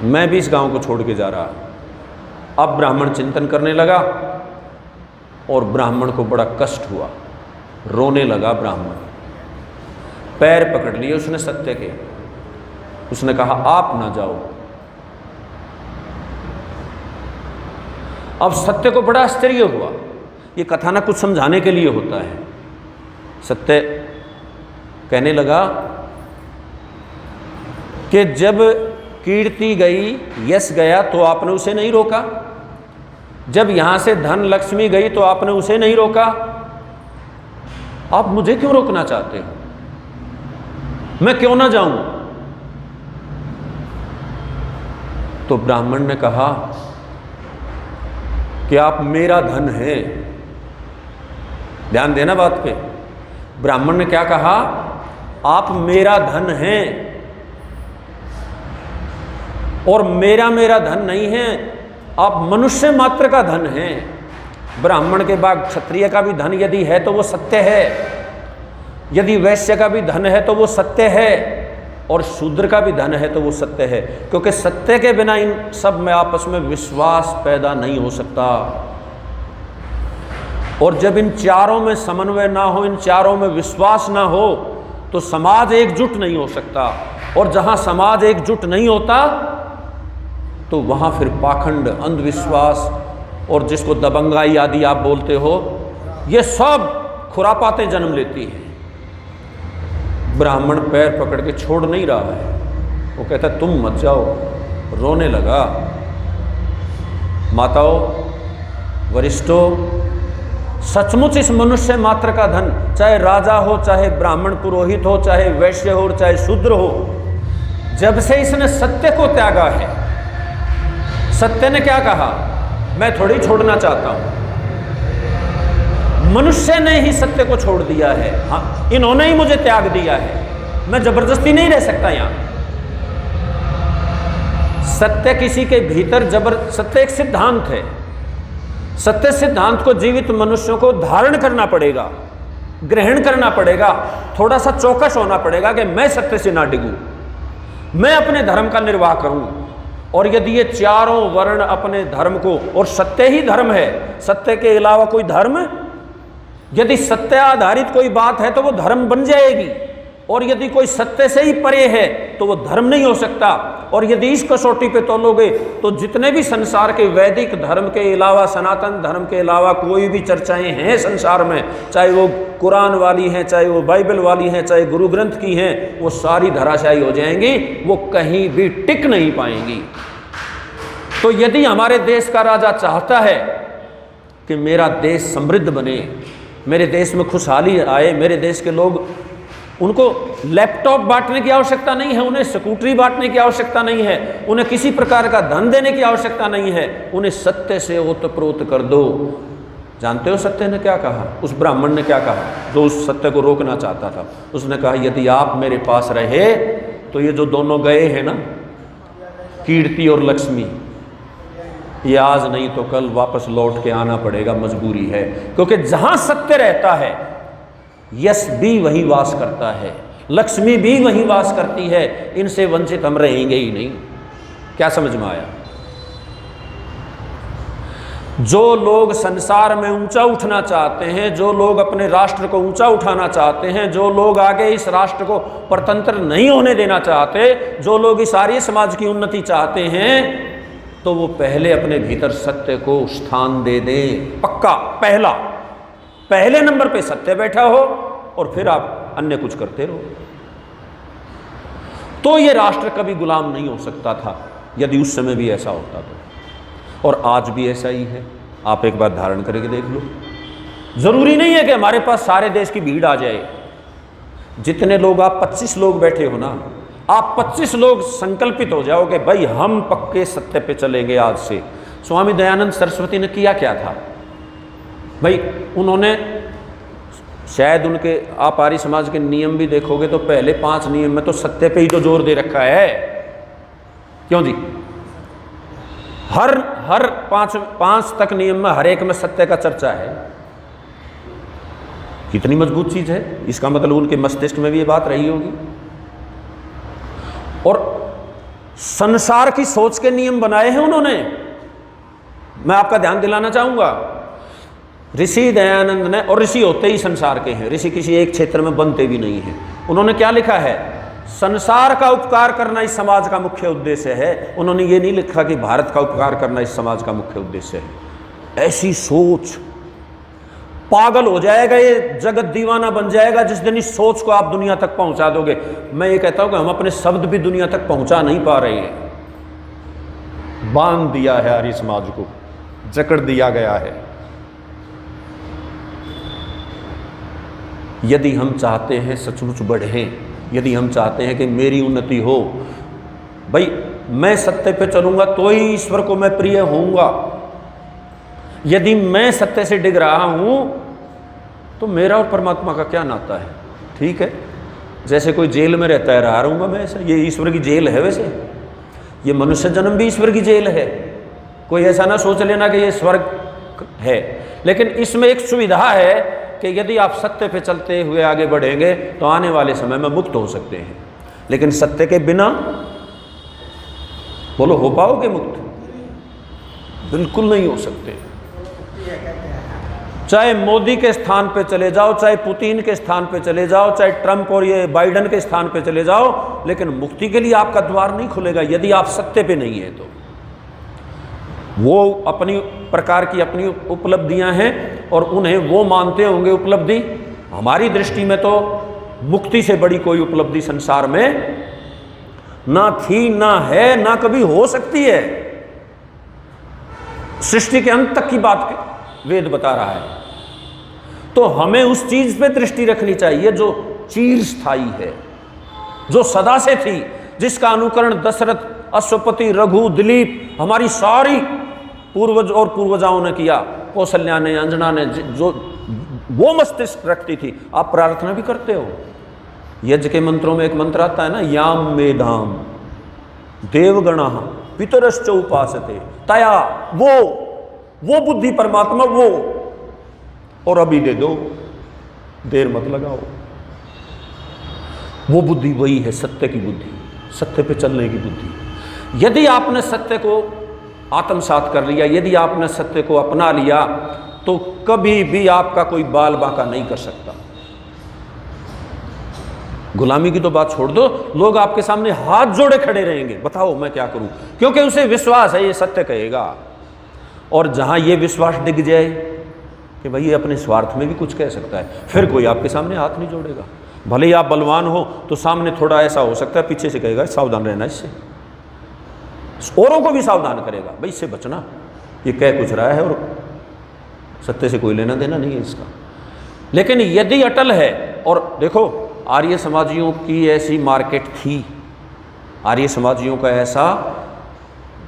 मैं भी इस गांव को छोड़ के जा रहा हूं। अब ब्राह्मण चिंतन करने लगा और ब्राह्मण को बड़ा कष्ट हुआ, रोने लगा ब्राह्मण, पैर पकड़ लिए उसने सत्य के। उसने कहा आप ना जाओ। अब सत्य को बड़ा आश्चर्य हुआ, ये कथा ना कुछ समझाने के लिए होता है। सत्य कहने लगा कि जब कीर्ति गई, यश गया तो आपने उसे नहीं रोका, जब यहां से धन लक्ष्मी गई तो आपने उसे नहीं रोका, आप मुझे क्यों रोकना चाहते हो, मैं क्यों ना जाऊं? तो ब्राह्मण ने कहा कि आप मेरा धन है। ध्यान देना बात पे, ब्राह्मण ने क्या कहा, आप मेरा धन हैं, और मेरा धन नहीं है, आप मनुष्य मात्र का धन है। ब्राह्मण के बाद क्षत्रिय का भी धन यदि है तो वो सत्य है, यदि वैश्य का भी धन है तो वो सत्य है, और शूद्र का भी धन है तो वो सत्य है। क्योंकि सत्य के बिना इन सब में आपस में विश्वास पैदा नहीं हो सकता। और जब इन चारों में समन्वय ना हो, इन चारों में विश्वास ना हो, तो समाज एकजुट नहीं हो सकता। और जहां समाज एकजुट नहीं होता तो वहाँ फिर पाखंड, अंधविश्वास और जिसको दबंगाई आदि आप बोलते हो, ये सब खुरापातें जन्म लेती हैं। ब्राह्मण पैर पकड़ के छोड़ नहीं रहा है, वो कहता तुम मत जाओ, रोने लगा। माताओं, वरिष्ठों, सचमुच इस मनुष्य मात्र का धन, चाहे राजा हो, चाहे ब्राह्मण पुरोहित हो, चाहे वैश्य हो, चाहे शूद्र हो, जब से इसने सत्य को त्यागा है, सत्य ने क्या कहा, मैं थोड़ी छोड़ना चाहता हूं, मनुष्य ने ही सत्य को छोड़ दिया है। हाँ, इन्होंने ही मुझे त्याग दिया है, मैं जबरदस्ती नहीं रह सकता यहां। सत्य किसी के भीतर सत्य एक सिद्धांत है, सत्य सिद्धांत को जीवित मनुष्यों को धारण करना पड़ेगा, ग्रहण करना पड़ेगा, थोड़ा सा चौकस होना पड़ेगा कि मैं सत्य से ना डिगूं, मैं अपने धर्म का निर्वाह करूं। और यदि ये चारों वर्ण अपने धर्म को, और सत्य ही धर्म है, सत्य के अलावा कोई धर्म, यदि सत्य आधारित कोई बात है तो वो धर्म बन जाएगी। और यदि कोई सत्य से ही परे है तो वो धर्म नहीं हो सकता। और यदि इस कसौटी पे तोलोगे तो जितने भी संसार के वैदिक धर्म के अलावा, सनातन धर्म के अलावा कोई भी चर्चाएं हैं संसार में, चाहे वो कुरान वाली हैं, चाहे वो बाइबल वाली हैं, चाहे गुरु ग्रंथ की हैं, वो सारी धराशायी हो जाएंगी, वो कहीं भी टिक नहीं पाएंगी। तो यदि हमारे देश का राजा चाहता है कि मेरा देश समृद्ध बने, मेरे देश में खुशहाली आए, मेरे देश के लोग, उनको लैपटॉप बांटने की आवश्यकता नहीं है, उन्हें स्कूटरी बांटने की आवश्यकता नहीं है, उन्हें किसी प्रकार का धन देने की आवश्यकता नहीं है, उन्हें सत्य से ओतप्रोत कर दो। जानते हो सत्य ने क्या कहा? उस ब्राह्मण ने क्या कहा जो उस सत्य को रोकना चाहता था? उसने कहा, यदि आप मेरे पास रहे तो ये जो दोनों गए हैं ना, कीर्ति और लक्ष्मी, ये आज नहीं तो कल वापस लौट के आना पड़ेगा, मजबूरी है। क्योंकि जहां सत्य रहता है, यश भी वही वास करता है, लक्ष्मी भी वही वास करती है। इनसे वंचित हम रहेंगे ही नहीं। क्या समझ में आया? जो लोग संसार में ऊंचा उठना चाहते हैं, जो लोग अपने राष्ट्र को ऊंचा उठाना चाहते हैं, जो लोग आगे इस राष्ट्र को परतंत्र नहीं होने देना चाहते, जो लोग इस आर्य समाज की उन्नति चाहते हैं, तो वो पहले अपने भीतर सत्य को स्थान दे दें। पक्का पहले नंबर पे सत्य बैठा हो और फिर आप अन्य कुछ करते रहो। तो ये राष्ट्र कभी गुलाम नहीं हो सकता था, यदि उस समय भी ऐसा होता तो। और आज भी ऐसा ही है। आप एक बार धारण करके देख लो। जरूरी नहीं है कि हमारे पास सारे देश की भीड़ आ जाए। जितने लोग, आप 25 लोग बैठे हो ना, आप 25 लोग संकल्पित हो जाओगे, भाई हम पक्के सत्य पे चलेंगे आज से। स्वामी दयानंद सरस्वती ने किया क्या था भाई? उन्होंने शायद उनके, आप आर्य समाज के नियम भी देखोगे तो पहले 5 नियम में तो सत्य पे ही तो जोर दे रखा है। क्यों जी? हर 5 तक नियम में हर एक में सत्य का चर्चा है। कितनी मजबूत चीज है। इसका मतलब उनके मस्तिष्क में भी ये बात रही होगी। और संसार की सोच के नियम बनाए हैं उन्होंने। मैं आपका ध्यान दिलाना चाहूंगा, ऋषि दयानंद ने, और ऋषि होते ही संसार के हैं, ऋषि किसी एक क्षेत्र में बनते भी नहीं हैं। उन्होंने क्या लिखा है? संसार का उपकार करना इस समाज का मुख्य उद्देश्य है। उन्होंने ये नहीं लिखा कि भारत का उपकार करना इस समाज का मुख्य उद्देश्य है। ऐसी सोच, पागल हो जाएगा ये जगत, दीवाना बन जाएगा जिस दिन इस सोच को आप दुनिया तक पहुंचा दोगे। मैं ये कहता हूं कि हम अपने शब्द भी दुनिया तक पहुंचा नहीं पा रहे हैं। बांध दिया है आर्य समाज को, जकड़ दिया गया है। यदि हम चाहते हैं सचमुच बढ़ें, यदि हम चाहते हैं कि मेरी उन्नति हो, भाई मैं सत्य पे चलूंगा तो ही ईश्वर को मैं प्रिय होऊंगा। यदि मैं सत्य से डिग रहा हूं तो मेरा और परमात्मा का क्या नाता है? ठीक है, जैसे कोई जेल में रहता है, रहा रहूंगा मैं ऐसा। ये ईश्वर की जेल है। वैसे ये मनुष्य जन्म भी ईश्वर की जेल है। कोई ऐसा ना सोच लेना कि ये स्वर्ग है। लेकिन इसमें एक सुविधा है कि यदि आप सत्य पे चलते हुए आगे बढ़ेंगे तो आने वाले समय में मुक्त हो सकते हैं। लेकिन सत्य के बिना, बोलो, हो पाओगे मुक्त? बिल्कुल नहीं हो सकते। चाहे मोदी के स्थान पे चले जाओ, चाहे पुतिन के स्थान पे चले जाओ, चाहे ट्रंप और ये बाइडन के स्थान पे चले जाओ, लेकिन मुक्ति के लिए आपका द्वार नहीं खुलेगा यदि आप सत्य पे नहीं है तो। वो अपनी प्रकार की अपनी उपलब्धियां हैं और उन्हें वो मानते होंगे उपलब्धि। हमारी दृष्टि में तो मुक्ति से बड़ी कोई उपलब्धि संसार में ना थी, ना है, ना कभी हो सकती है। सृष्टि के अंत तक की बात वेद बता रहा है। तो हमें उस चीज पे दृष्टि रखनी चाहिए जो चिरस्थायी है, जो सदा से थी, जिसका अनुकरण दशरथ, अश्वपति, रघु, दिलीप, हमारी सारी पूर्वज और पूर्वजाओं ने किया। कौशल्या ने, अंजना ने, जो वो मस्तिष्क रखती थी। आप प्रार्थना भी करते हो। यज्ञ के मंत्रों में एक मंत्र आता है ना, याम मेधाम देवगणा पितरश्च उपासते तया, वो बुद्धि परमात्मा, वो, और अभी दे दो, देर मत लगाओ। वो बुद्धि वही है, सत्य की बुद्धि, सत्य पे चलने की बुद्धि। यदि आपने सत्य को आत्मसात कर लिया, यदि आपने सत्य को अपना लिया, तो कभी भी आपका कोई बाल बांका नहीं कर सकता। गुलामी की तो बात छोड़ दो, लोग आपके सामने हाथ जोड़े खड़े रहेंगे, बताओ मैं क्या करूं, क्योंकि उसे विश्वास है ये सत्य कहेगा। और जहां ये विश्वास डिग जाए कि भाई ये अपने स्वार्थ में भी कुछ कह सकता है, फिर कोई आपके सामने हाथ नहीं जोड़ेगा। भले ही आप बलवान हो तो सामने थोड़ा ऐसा हो सकता है, पीछे से कहेगा सावधान रहना, इससे औरों को भी सावधान करेगा, भाई इससे बचना, ये कह कुछ रहा है और सत्य से कोई लेना देना नहीं है इसका। लेकिन यदि अटल है, और देखो आर्य समाजियों की ऐसी मार्केट थी, आर्य समाजियों का ऐसा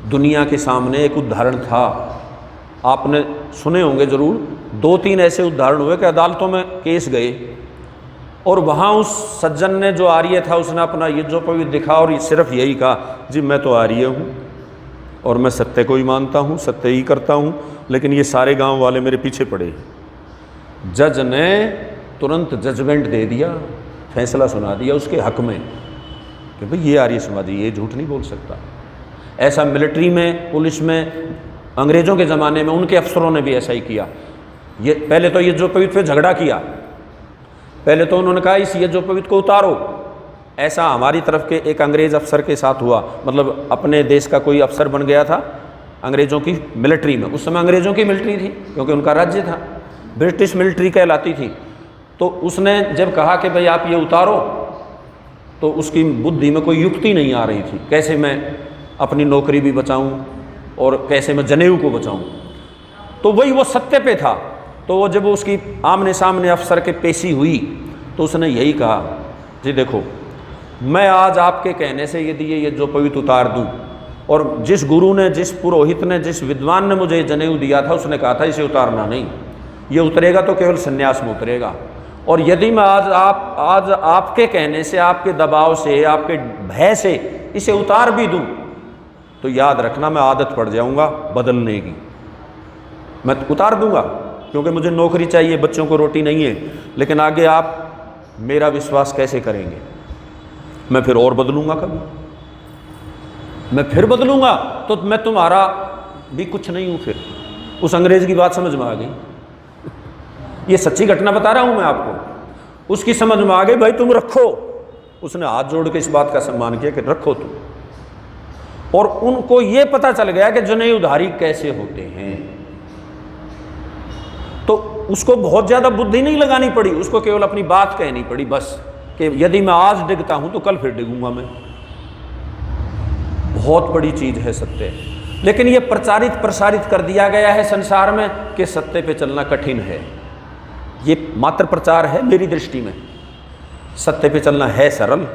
दुनिया के सामने एक उदाहरण था। आपने सुने होंगे ज़रूर, 2-3 ऐसे उदाहरण हुए कि अदालतों में केस गए और वहाँ उस सज्जन ने जो आर्य था उसने अपना यज्ञोपवीत दिखा और सिर्फ यही कहा, जी मैं तो आर्य हूँ और मैं सत्य को ही मानता हूँ, सत्य ही करता हूँ, लेकिन ये सारे गांव वाले मेरे पीछे पड़े। जज ने तुरंत जजमेंट दे दिया, फैसला सुना दिया उसके हक में कि भाई ये आर्य समाजी, ये झूठ नहीं बोल सकता। ऐसा मिलिट्री में, पुलिस में, अंग्रेज़ों के ज़माने में उनके अफसरों ने भी ऐसा ही किया। ये पहले तो यज्ञोपवीत पे झगड़ा किया, पहले तो उन्होंने कहा इस यज्ञोपवीत को उतारो। ऐसा हमारी तरफ के एक अंग्रेज़ अफसर के साथ हुआ, मतलब अपने देश का कोई अफसर बन गया था अंग्रेज़ों की मिलिट्री में। उस समय अंग्रेज़ों की मिलिट्री थी क्योंकि उनका राज्य था, ब्रिटिश मिलिट्री कहलाती थी। तो उसने जब कहा कि भाई आप ये उतारो, तो उसकी बुद्धि में कोई युक्ति नहीं आ रही थी, कैसे मैं अपनी नौकरी भी बचाऊं और कैसे मैं जनेऊ को बचाऊं। तो वही वो सत्य पे था। तो वो जब उसकी आमने सामने अफसर के पेशी हुई तो उसने यही कहा, जी देखो मैं आज आपके कहने से यदि ये यज्ञोपवीत उतार दूं, और जिस गुरु ने, जिस पुरोहित ने, जिस विद्वान ने मुझे जनेऊ दिया था उसने कहा था इसे उतारना नहीं, ये उतरेगा तो केवल संन्यास में उतरेगा। और यदि मैं आज आपके कहने से, आपके दबाव से, आपके भय से इसे उतार भी दूं तो याद रखना मैं आदत पड़ जाऊंगा बदलने की, मैं उतार दूंगा क्योंकि मुझे नौकरी चाहिए, बच्चों को रोटी नहीं है। लेकिन आगे आप मेरा विश्वास कैसे करेंगे, मैं फिर और बदलूंगा, कभी मैं फिर बदलूंगा तो मैं तुम्हारा भी कुछ नहीं हूं। फिर उस अंग्रेज की बात समझ में आ गई, ये सच्ची घटना बता रहा हूं मैं आपको। उसकी समझ में आ गई, भाई तुम रखो। उसने हाथ जोड़ के इस बात का सम्मान किया कि रखो तुम। और उनको ये पता चल गया कि जनेऊधारी कैसे होते हैं। तो उसको बहुत ज़्यादा बुद्धि नहीं लगानी पड़ी, उसको केवल अपनी बात कहनी पड़ी बस, कि यदि मैं आज डिगता हूं तो कल फिर डिगूंगा मैं। बहुत बड़ी चीज़ है सत्य। लेकिन ये प्रसारित कर दिया गया है संसार में कि सत्य पे चलना कठिन है। ये मात्र प्रचार है मेरी दृष्टि में, सत्य पे चलना है सरल।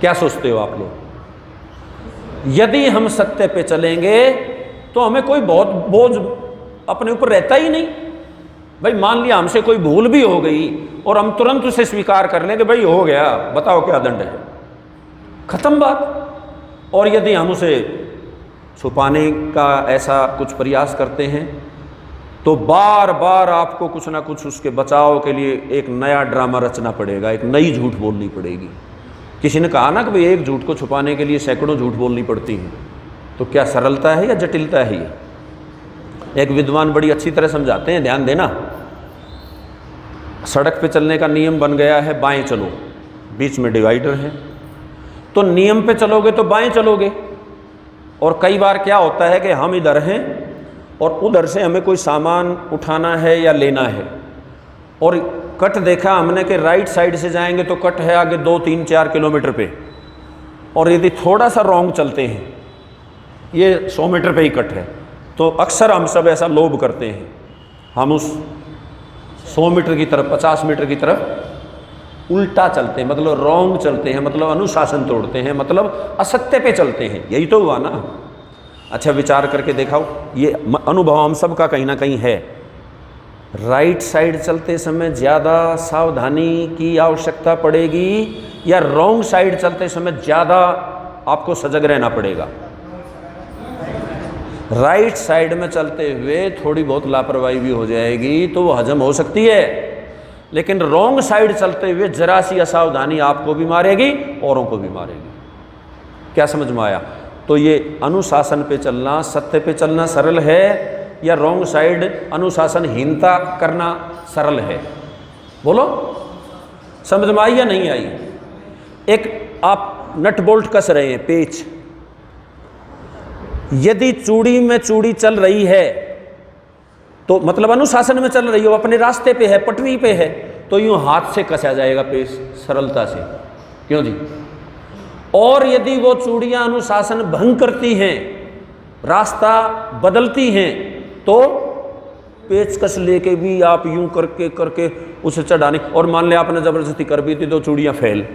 क्या सोचते हो आप लोग? यदि हम सत्य पे चलेंगे तो हमें कोई बहुत बोझ अपने ऊपर रहता ही नहीं। भाई मान लिया हमसे कोई भूल भी हो गई और हम तुरंत उसे स्वीकार कर लें कि भाई हो गया, बताओ क्या दंड है, खत्म बात। और यदि हम उसे छुपाने का ऐसा कुछ प्रयास करते हैं तो बार बार आपको कुछ ना कुछ उसके बचाव के लिए एक नया ड्रामा रचना पड़ेगा, एक नई झूठ बोलनी पड़ेगी। किसी ने कहा ना कि भाई एक झूठ को छुपाने के लिए सैकड़ों झूठ बोलनी पड़ती हैं, तो क्या सरलता है या जटिलता है ये? एक विद्वान बड़ी अच्छी तरह समझाते हैं, ध्यान देना। सड़क पे चलने का नियम बन गया है बाएं चलो, बीच में डिवाइडर है, तो नियम पे चलोगे तो बाएं चलोगे। और कई बार क्या होता है कि हम इधर हैं और उधर से हमें कोई सामान उठाना है या लेना है, और कट देखा हमने कि राइट साइड से जाएंगे तो कट है आगे 2-3-4 किलोमीटर पे, और यदि थोड़ा सा रॉन्ग चलते हैं, ये 100 मीटर पे ही कट है, तो अक्सर हम सब ऐसा लोभ करते हैं, हम उस 100 मीटर की तरफ, 50 मीटर की तरफ उल्टा चलते हैं, मतलब रॉन्ग चलते हैं, मतलब अनुशासन तोड़ते हैं, मतलब असत्य पे चलते हैं। यही तो हुआ ना। अच्छा विचार करके दिखाओ, ये अनुभव हम सब का कहीं ना कहीं है। राइट साइड चलते समय ज़्यादा सावधानी की आवश्यकता पड़ेगी या रॉन्ग साइड चलते समय ज़्यादा आपको सजग रहना पड़ेगा? राइट साइड में चलते हुए थोड़ी बहुत लापरवाही भी हो जाएगी तो वो हजम हो सकती है, लेकिन रॉन्ग साइड चलते हुए जरा सी असावधानी आपको भी मारेगी, औरों को भी मारेगी। क्या समझ में आया? तो ये अनुशासन पे चलना, सत्य पे चलना सरल है या रॉन्ग साइड अनुशासनहीनता करना सरल है? बोलो। समझ में आई या नहीं आई? एक आप नट बोल्ट कस रहे हैं, पेच, यदि चूड़ी में चूड़ी चल रही है तो मतलब अनुशासन में चल रही हो, अपने रास्ते पे है, पटरी पे है, तो यूं हाथ से कसा जाएगा पेच सरलता से, क्यों जी? और यदि वो चूड़ियां अनुशासन भंग करती हैं, रास्ता बदलती हैं, तो पेचकस लेके भी आप यूं करके करके उसे चढ़ाने, और मान ले आपने जबरदस्ती कर भी थी तो चूड़ियां फैल,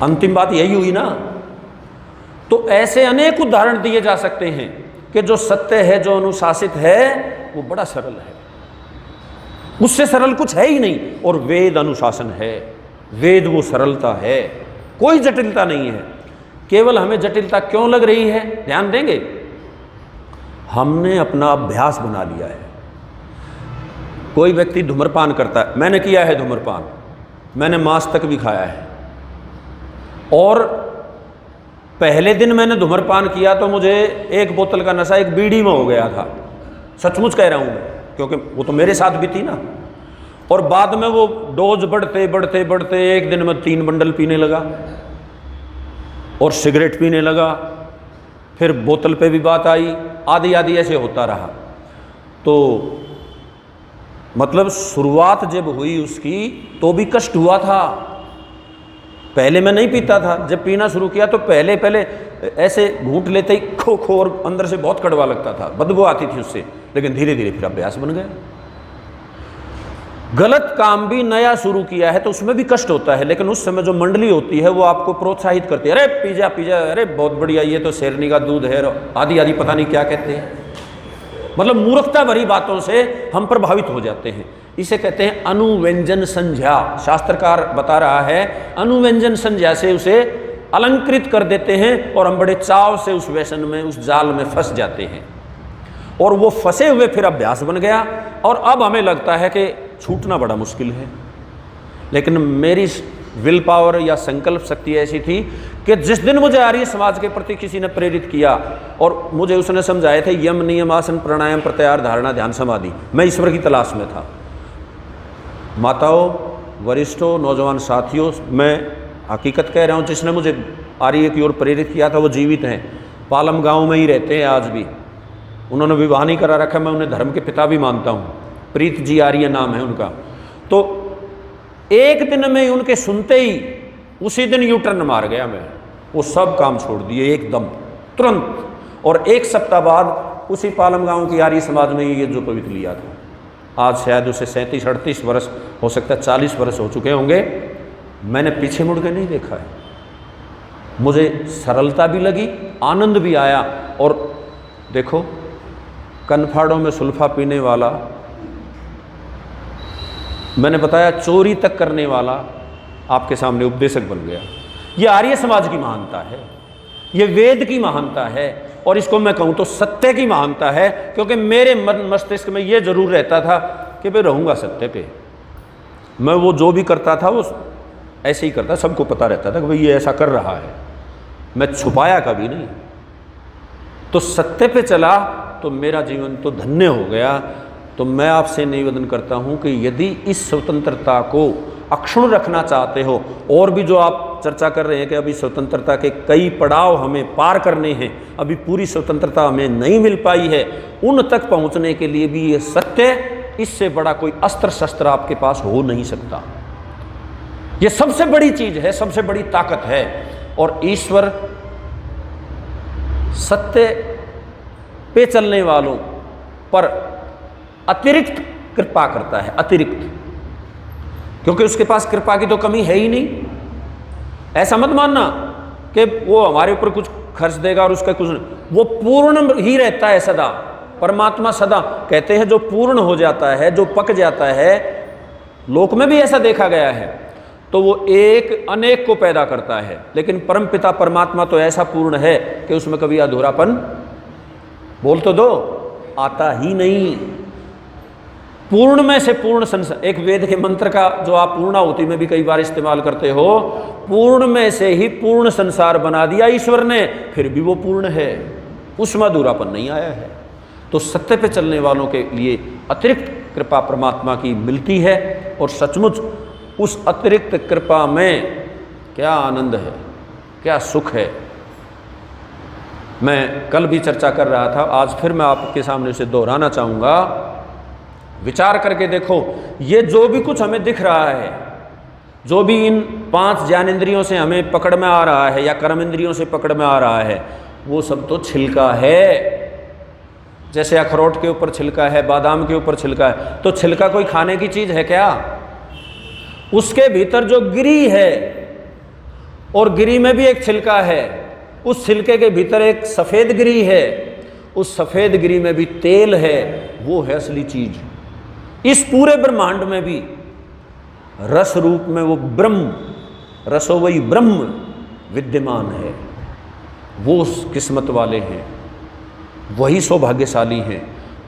अंतिम बात यही हुई ना। तो ऐसे अनेक उदाहरण दिए जा सकते हैं कि जो सत्य है, जो अनुशासित है, वो बड़ा सरल है, उससे सरल कुछ है ही नहीं। और वेद अनुशासन है, वेद वो सरलता है, कोई जटिलता नहीं है। केवल हमें जटिलता क्यों लग रही है, ध्यान देंगे, हमने अपना अभ्यास बना लिया है। कोई व्यक्ति धूम्रपान करता है, मैंने किया है धूम्रपान, मैंने मांस तक भी खाया है, और पहले दिन मैंने धूम्रपान किया तो मुझे 1 बोतल का नशा 1 बीड़ी में हो गया था, सचमुच कह रहा हूँ मैं, क्योंकि वो तो मेरे साथ भी थी ना। और बाद में वो डोज बढ़ते बढ़ते बढ़ते एक दिन में 3 बंडल पीने लगा, और सिगरेट पीने लगा, फिर बोतल पे भी बात आई, आधी आधी ऐसे होता रहा। तो मतलब शुरुआत जब हुई उसकी तो भी कष्ट हुआ था। पहले मैं नहीं पीता था, जब पीना शुरू किया तो पहले पहले ऐसे घूंट लेते ही खो खो, और अंदर से बहुत कड़वा लगता था, बदबू आती थी उससे, लेकिन धीरे धीरे फिर अभ्यास बन गया। गलत काम भी नया शुरू किया है तो उसमें भी कष्ट होता है, लेकिन उस समय जो मंडली होती है वो आपको प्रोत्साहित करती है, अरे पिज्जा पिज्जा, अरे बहुत बढ़िया, ये तो शेरनी का दूध है, आदि आदि पता नहीं क्या कहते हैं। मतलब मूर्खता भरी बातों से हम प्रभावित हो जाते हैं। इसे कहते हैं अनुव्यंजन संज्ञा। शास्त्रकार बता रहा है, अनुव्यंजन संज्ञा से उसे अलंकृत कर देते हैं, और हम बड़े चाव से उस व्यसन में, उस जाल में फंस जाते हैं, और वो फंसे हुए फिर अभ्यास बन गया। और अब हमें लगता है कि छूटना बड़ा मुश्किल है, लेकिन मेरी विल पावर या संकल्प शक्ति ऐसी थी कि जिस दिन मुझे आर्य समाज के प्रति किसी ने प्रेरित किया, और मुझे उसने समझाए थे यम नियम आसन प्राणायाम प्रत्याहार धारणा ध्यान समाधि, मैं ईश्वर की तलाश में था। माताओं, वरिष्ठों, नौजवान साथियों, मैं हकीकत कह रहा हूँ, जिसने मुझे आर्य की ओर प्रेरित किया था वो जीवित हैं, पालम गांव में ही रहते हैं आज भी। उन्होंने विवाह नहीं करा रखा, मैं उन्हें धर्म के पिता भी मानता हूँ, प्रीत जी आर्य नाम है उनका। तो एक दिन में उनके सुनते ही उसी दिन यू टर्न मार गया मैं, वो सब काम छोड़ दिए एकदम तुरंत, और 1 सप्ताह बाद उसी पालम गांव की आर्य समाज में ये जो पवित्र लिया था। आज शायद उसे 37-38 वर्ष, हो सकता है 40 वर्ष हो चुके होंगे। मैंने पीछे मुड़ के नहीं देखा है, मुझे सरलता भी लगी, आनंद भी आया। और देखो, कनफाड़ों में सुल्फा पीने वाला, मैंने बताया चोरी तक करने वाला, आपके सामने उपदेशक बन गया। ये आर्य समाज की महानता है, ये वेद की महानता है, और इसको मैं कहूँ तो सत्य की महानता है। क्योंकि मेरे मन मस्तिष्क में ये जरूर रहता था कि मैं रहूँगा सत्य पे, मैं वो जो भी करता था वो ऐसे ही करता, सबको पता रहता था कि भाई ये ऐसा कर रहा है, मैं छुपाया कभी नहीं। तो सत्य पे चला तो मेरा जीवन तो धन्य हो गया। तो मैं आपसे निवेदन करता हूँ कि यदि इस स्वतंत्रता को अक्षुण्ण रखना चाहते हो, और भी जो आप चर्चा कर रहे हैं कि अभी स्वतंत्रता के कई पड़ाव हमें पार करने हैं, अभी पूरी स्वतंत्रता हमें नहीं मिल पाई है, उन तक पहुँचने के लिए भी ये सत्य, इससे बड़ा कोई अस्त्र शस्त्र आपके पास हो नहीं सकता। ये सबसे बड़ी चीज है, सबसे बड़ी ताकत है। और ईश्वर सत्य पे चलने वालों पर अतिरिक्त कृपा करता है, अतिरिक्त, क्योंकि उसके पास कृपा की तो कमी है ही नहीं। ऐसा मत मानना कि वो हमारे ऊपर कुछ खर्च देगा और उसका कुछ नहीं, वो पूर्ण ही रहता है सदा। परमात्मा सदा, कहते हैं जो पूर्ण हो जाता है, जो पक जाता है, लोक में भी ऐसा देखा गया है, तो वो एक अनेक को पैदा करता है। लेकिन परमपिता परमात्मा तो ऐसा पूर्ण है कि उसमें कभी अधूरापन, बोल तो दो, आता ही नहीं। पूर्ण में से पूर्ण संसार, एक वेद के मंत्र का जो आप पूर्णाहुति में भी कई बार इस्तेमाल करते हो, पूर्ण में से ही पूर्ण संसार बना दिया ईश्वर ने, फिर भी वो पूर्ण है, उसमें अधूरापन नहीं आया है। तो सत्य पे चलने वालों के लिए अतिरिक्त कृपा परमात्मा की मिलती है। और सचमुच उस अतिरिक्त कृपा में क्या आनंद है, क्या सुख है। मैं कल भी चर्चा कर रहा था, आज फिर मैं आपके सामने उसे दोहराना चाहूँगा। विचार करके देखो, ये जो भी कुछ हमें दिख रहा है, जो भी इन 5 ज्ञानेंद्रियों से हमें पकड़ में आ रहा है या कर्म इंद्रियों से पकड़ में आ रहा है, वो सब तो छिलका है। जैसे अखरोट के ऊपर छिलका है, बादाम के ऊपर छिलका है, तो छिलका कोई खाने की चीज़ है क्या? उसके भीतर जो गिरी है, और गिरी में भी एक छिलका है, उस छिलके के भीतर एक सफ़ेद गिरी है, उस सफ़ेद गिरी में भी तेल है, वो है असली चीज़। इस पूरे ब्रह्मांड में भी रस रूप में वो ब्रह्म, रसोवई ब्रह्म विद्यमान है। वो किस्मत वाले हैं, वही सौभाग्यशाली हैं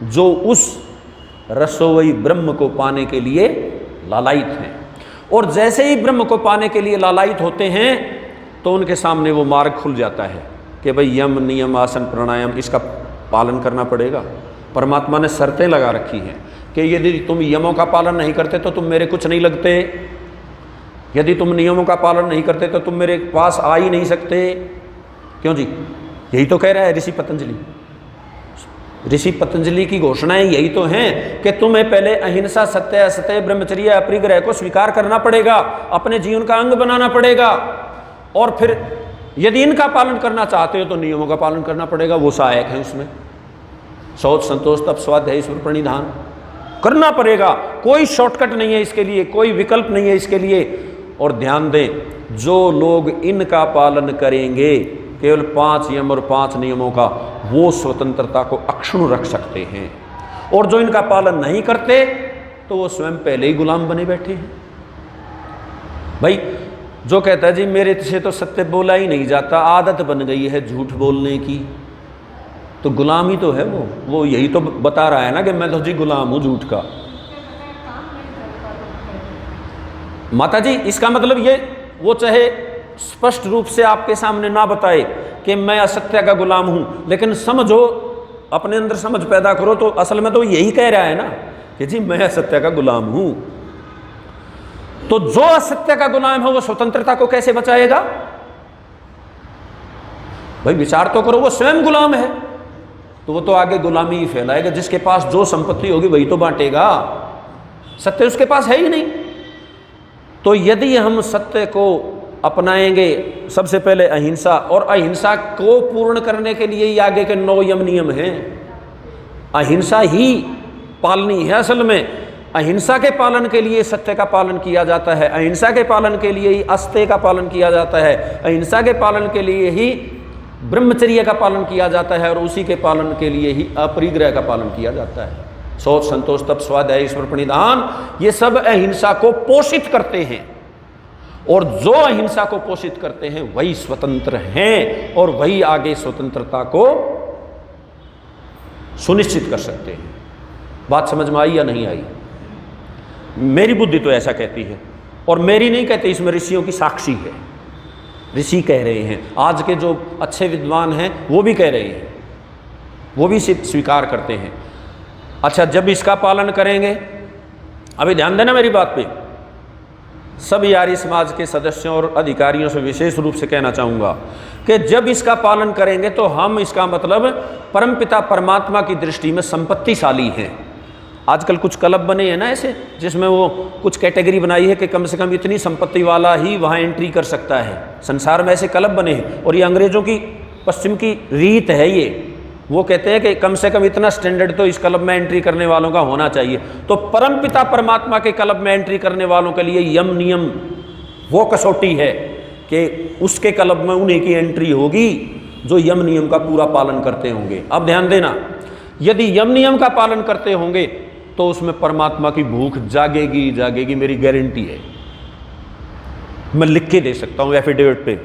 जो उस रसोवई ब्रह्म को पाने के लिए लालायित हैं। और जैसे ही ब्रह्म को पाने के लिए लालायित होते हैं तो उनके सामने वो मार्ग खुल जाता है कि भाई यम नियम आसन प्राणायाम इसका पालन करना पड़ेगा। परमात्मा ने शर्तें लगा रखी हैं कि यदि तुम यमों का पालन नहीं करते तो तुम मेरे कुछ नहीं लगते, यदि तुम नियमों का पालन नहीं करते तो तुम मेरे पास आ ही नहीं सकते। क्यों जी? यही तो कह रहा है ऋषि पतंजलि। ऋषि पतंजलि की घोषणाएं यही तो हैं कि तुम्हें पहले अहिंसा, सत्य, असत्य, ब्रह्मचर्य, अपरिग्रह को स्वीकार करना पड़ेगा, अपने जीवन का अंग बनाना पड़ेगा, और फिर यदि इनका पालन करना चाहते हो तो नियमों का पालन करना पड़ेगा। वो सहायक है उसमें, शौच, संतोष, तप, स्वाध्याय, ईश्वर प्रणिधान करना पड़ेगा। कोई शॉर्टकट नहीं है इसके लिए, कोई विकल्प नहीं है इसके लिए। और ध्यान दें, जो लोग इनका पालन करेंगे, केवल 5 यम और 5 नियमों का, वो स्वतंत्रता को अक्षुण्ण रख सकते हैं। और जो इनका पालन नहीं करते तो वो स्वयं पहले ही गुलाम बने बैठे हैं। भाई जो कहता है जी मेरे से तो सत्य बोला ही नहीं जाता, आदत बन गई है झूठ बोलने की, तो गुलाम ही तो है वो यही तो बता रहा है ना कि मैं तो जी गुलाम हूं झूठ का। माता जी इसका मतलब ये वो चाहे स्पष्ट रूप से आपके सामने ना बताए कि मैं असत्य का गुलाम हूं, लेकिन समझो, अपने अंदर समझ पैदा करो, तो असल में तो यही कह रहा है ना कि जी मैं असत्य का गुलाम हूं। तो जो असत्य का गुलाम है वो स्वतंत्रता को कैसे बचाएगा? भाई विचार तो करो, वो स्वयं गुलाम है तो वो तो आगे गुलामी ही फैलाएगा। जिसके पास जो संपत्ति होगी वही तो बांटेगा, सत्य उसके पास है ही नहीं। तो यदि हम सत्य को अपनाएंगे, सबसे पहले अहिंसा, और अहिंसा को पूर्ण करने के लिए ही आगे के 9 यम नियम हैं। अहिंसा ही पालनी है असल में। अहिंसा के पालन के लिए सत्य का पालन किया जाता है, अहिंसा के पालन के लिए ही अस्तेय का पालन किया जाता है, अहिंसा के पालन के लिए ही ब्रह्मचर्य का पालन किया जाता है, और उसी के पालन के लिए ही अपरिग्रह का पालन किया जाता है। शौच, संतोष, तप, स्वाध्याय, ईश्वर प्रणिधान, ये सब अहिंसा को पोषित करते हैं। और जो अहिंसा को पोषित करते हैं वही स्वतंत्र हैं, और वही आगे स्वतंत्रता को सुनिश्चित कर सकते हैं। बात समझ में आई या नहीं आई? मेरी बुद्धि तो ऐसा कहती है, और मेरी नहीं कहती, इसमें ऋषियों की साक्षी है। ऋषि कह रहे हैं, आज के जो अच्छे विद्वान हैं वो भी कह रहे हैं, वो भी स्वीकार करते हैं। अच्छा, जब इसका पालन करेंगे, अभी ध्यान देना मेरी बात पे, सभी आर्य समाज के सदस्यों और अधिकारियों से विशेष रूप से कहना चाहूँगा कि जब इसका पालन करेंगे तो हम, इसका मतलब परमपिता परमात्मा की दृष्टि में संपत्तिशाली हैं। आजकल कुछ क्लब बने हैं ना ऐसे, जिसमें वो कुछ कैटेगरी बनाई है कि कम से कम इतनी संपत्ति वाला ही वहाँ एंट्री कर सकता है। संसार में ऐसे क्लब बने हैं, और ये अंग्रेज़ों की, पश्चिम की रीत है ये। वो कहते हैं कि कम से कम इतना स्टैंडर्ड तो इस क्लब में एंट्री करने वालों का होना चाहिए। तो परमपिता परमात्मा के क्लब में एंट्री करने वालों के लिए यम नियम वो कसौटी है कि उसके क्लब में उन्हीं की एंट्री होगी जो यम नियम का पूरा पालन करते होंगे। अब ध्यान देना, यदि यम नियम का पालन करते होंगे तो उसमें परमात्मा की भूख जागेगी जागेगी, मेरी गारंटी है। मैं लिख के दे सकता हूँ एफिडेविट पे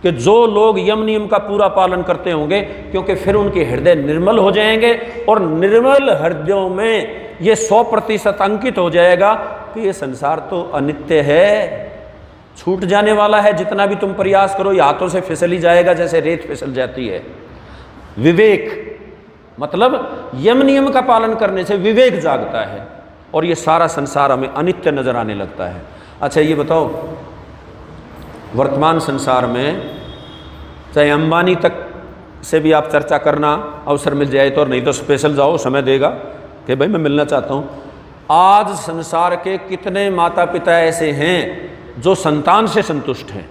कि जो लोग यम नियम का पूरा पालन करते होंगे, क्योंकि फिर उनके हृदय निर्मल हो जाएंगे, और निर्मल हृदयों में ये 100% अंकित हो जाएगा कि ये संसार तो अनित्य है, छूट जाने वाला है। जितना भी तुम प्रयास करो ये हाथों से फिसल ही जाएगा, जैसे रेत फिसल जाती है। विवेक मतलब यम नियम का पालन करने से विवेक जागता है, और ये सारा संसार हमें अनित्य नजर आने लगता है। अच्छा ये बताओ, वर्तमान संसार में चाहे अंबानी तक से भी आप चर्चा करना अवसर मिल जाए तो, और नहीं तो स्पेशल जाओ, समय देगा कि भाई मैं मिलना चाहता हूँ। आज संसार के कितने माता पिता ऐसे हैं जो संतान से संतुष्ट हैं?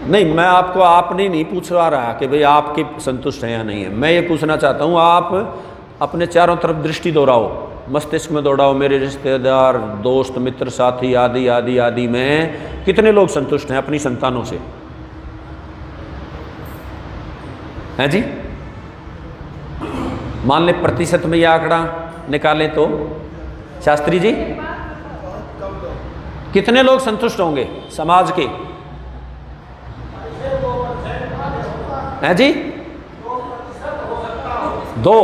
नहीं, मैं आपको आपने नहीं पूछवा रहा कि भाई आपके संतुष्ट हैं या नहीं है। मैं ये पूछना चाहता हूँ, आप अपने चारों तरफ दृष्टि दौड़ाओ, मस्तिष्क में दौड़ाओ, मेरे रिश्तेदार, दोस्त, मित्र, साथी आदि आदि आदि में कितने लोग संतुष्ट हैं अपनी संतानों से? हैं जी? मान ले प्रतिशत में यह आंकड़ा निकालें तो शास्त्री जी कितने लोग संतुष्ट होंगे समाज के? हैं जी? 2।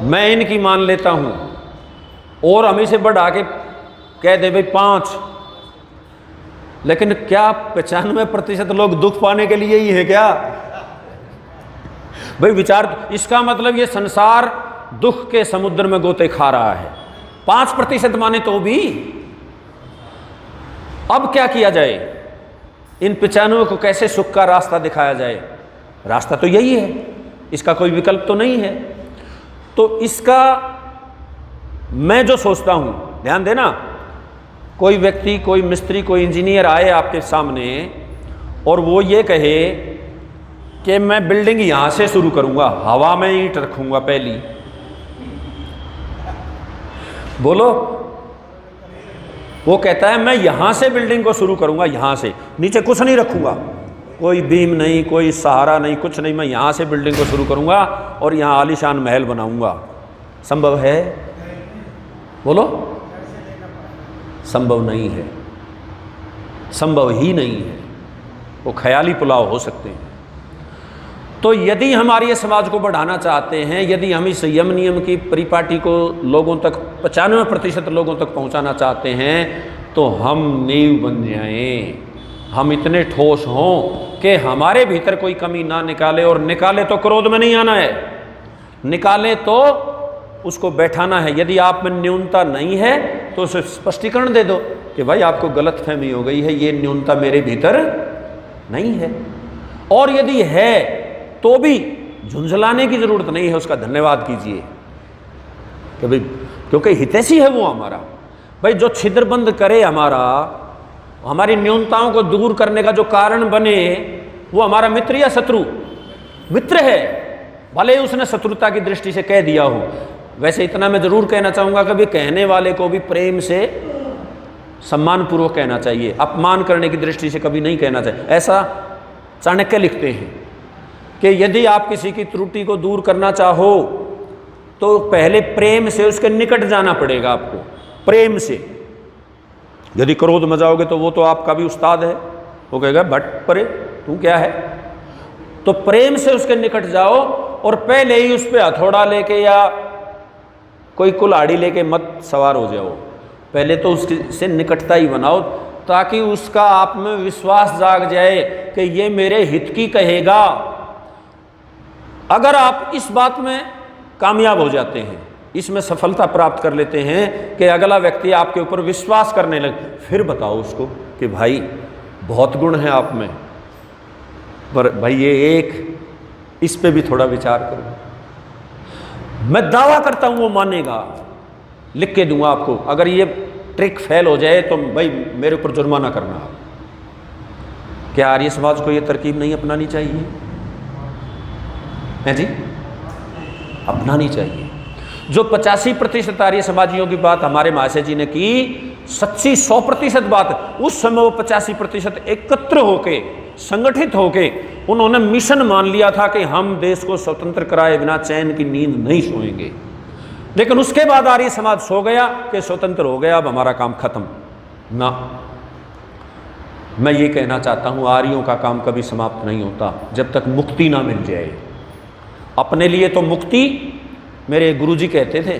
मैं इनकी मान लेता हूं, और हम इसे बढ़ा के कह दे भाई 5। लेकिन क्या 95% लोग दुख पाने के लिए ही है क्या? भाई विचार, इसका मतलब ये संसार दुख के समुद्र में गोते खा रहा है। 5% माने तो भी। अब क्या किया जाए? इन 95 को कैसे सुख का रास्ता दिखाया जाए? रास्ता तो यही है, इसका कोई विकल्प तो नहीं है। तो इसका मैं जो सोचता हूं, ध्यान देना, कोई व्यक्ति, कोई मिस्त्री, कोई इंजीनियर आए आपके सामने और वो ये कहे कि मैं बिल्डिंग यहां से शुरू करूंगा, हवा में ईंट रखूंगा पहली, बोलो। वो कहता है मैं यहां से बिल्डिंग को शुरू करूंगा, यहां से, नीचे कुछ नहीं रखूंगा, कोई बीम नहीं, कोई सहारा नहीं, कुछ नहीं, मैं यहां से बिल्डिंग को शुरू करूंगा और यहां आलीशान महल बनाऊंगा। संभव है? बोलो। संभव नहीं है, संभव ही नहीं है। वो ख्याली पुलाव हो सकते हैं। तो यदि हमारे ये समाज को बढ़ाना चाहते हैं, यदि हम इस यम नियम की परिपाटी को लोगों तक 95% लोगों तक पहुंचाना चाहते हैं, तो हम नींव बन जाएं, हम इतने ठोस हों कि हमारे भीतर कोई कमी ना निकाले, और निकाले तो क्रोध में नहीं आना है, निकाले तो उसको बैठाना है। यदि आप में न्यूनता नहीं है तो उसे स्पष्टीकरण दे दो कि भाई आपको गलतफहमी हो गई है, ये न्यूनता मेरे भीतर नहीं है। और यदि है तो भी झुंझलाने की जरूरत नहीं है, उसका धन्यवाद कीजिए कि भाई, क्योंकि हितैषी है वो हमारा। भाई जो छिद्र बंद करे हमारा, हमारी न्यूनताओं को दूर करने का जो कारण बने, वो हमारा मित्र या शत्रु? मित्र है, भले ही उसने शत्रुता की दृष्टि से कह दिया हो। वैसे इतना मैं जरूर कहना चाहूँगा, कभी कहने वाले को भी प्रेम से, सम्मानपूर्वक कहना चाहिए, अपमान करने की दृष्टि से कभी नहीं कहना चाहिए। ऐसा चाणक्य लिखते हैं कि यदि आप किसी की त्रुटि को दूर करना चाहो तो पहले प्रेम से उसके निकट जाना पड़ेगा आपको, प्रेम से। यदि क्रोध में जाओगे तो वो तो आपका भी उस्ताद है, वो कहेगा भट परे तू क्या है। तो प्रेम से उसके निकट जाओ और पहले ही उस पर हथौड़ा लेके या कोई कुल्हाड़ी लेके मत सवार हो जाओ, पहले तो उसके से निकटता ही बनाओ, ताकि उसका आप में विश्वास जाग जाए कि ये मेरे हित की कहेगा। अगर आप इस बात में कामयाब हो जाते हैं, इसमें सफलता प्राप्त कर लेते हैं कि अगला व्यक्ति आपके ऊपर विश्वास करने लगे, फिर बताओ उसको कि भाई बहुत गुण है आप में, पर भाई ये एक, इस पे भी थोड़ा विचार करो। मैं दावा करता हूं वो मानेगा, लिख के दूंगा आपको। अगर ये ट्रिक फेल हो जाए तो भाई मेरे ऊपर जुर्माना करना। क्या आर्य समाज को ये तरकीब नहीं अपनानी चाहिए? है जी, अपनानी चाहिए। जो 85% आर्य समाजियों की बात हमारे महाशय जी ने की, सच्ची 100% बात, उस समय वो 85% एकत्र होके, संगठित होके उन्होंने मिशन मान लिया था कि हम देश को स्वतंत्र कराए बिना चैन की नींद नहीं सोएंगे। लेकिन उसके बाद आर्य समाज सो गया कि स्वतंत्र हो गया, अब हमारा काम खत्म ना। मैं ये कहना चाहता हूं, आर्यों का काम कभी समाप्त नहीं होता जब तक मुक्ति ना मिल जाए। अपने लिए तो मुक्ति, मेरे गुरुजी कहते थे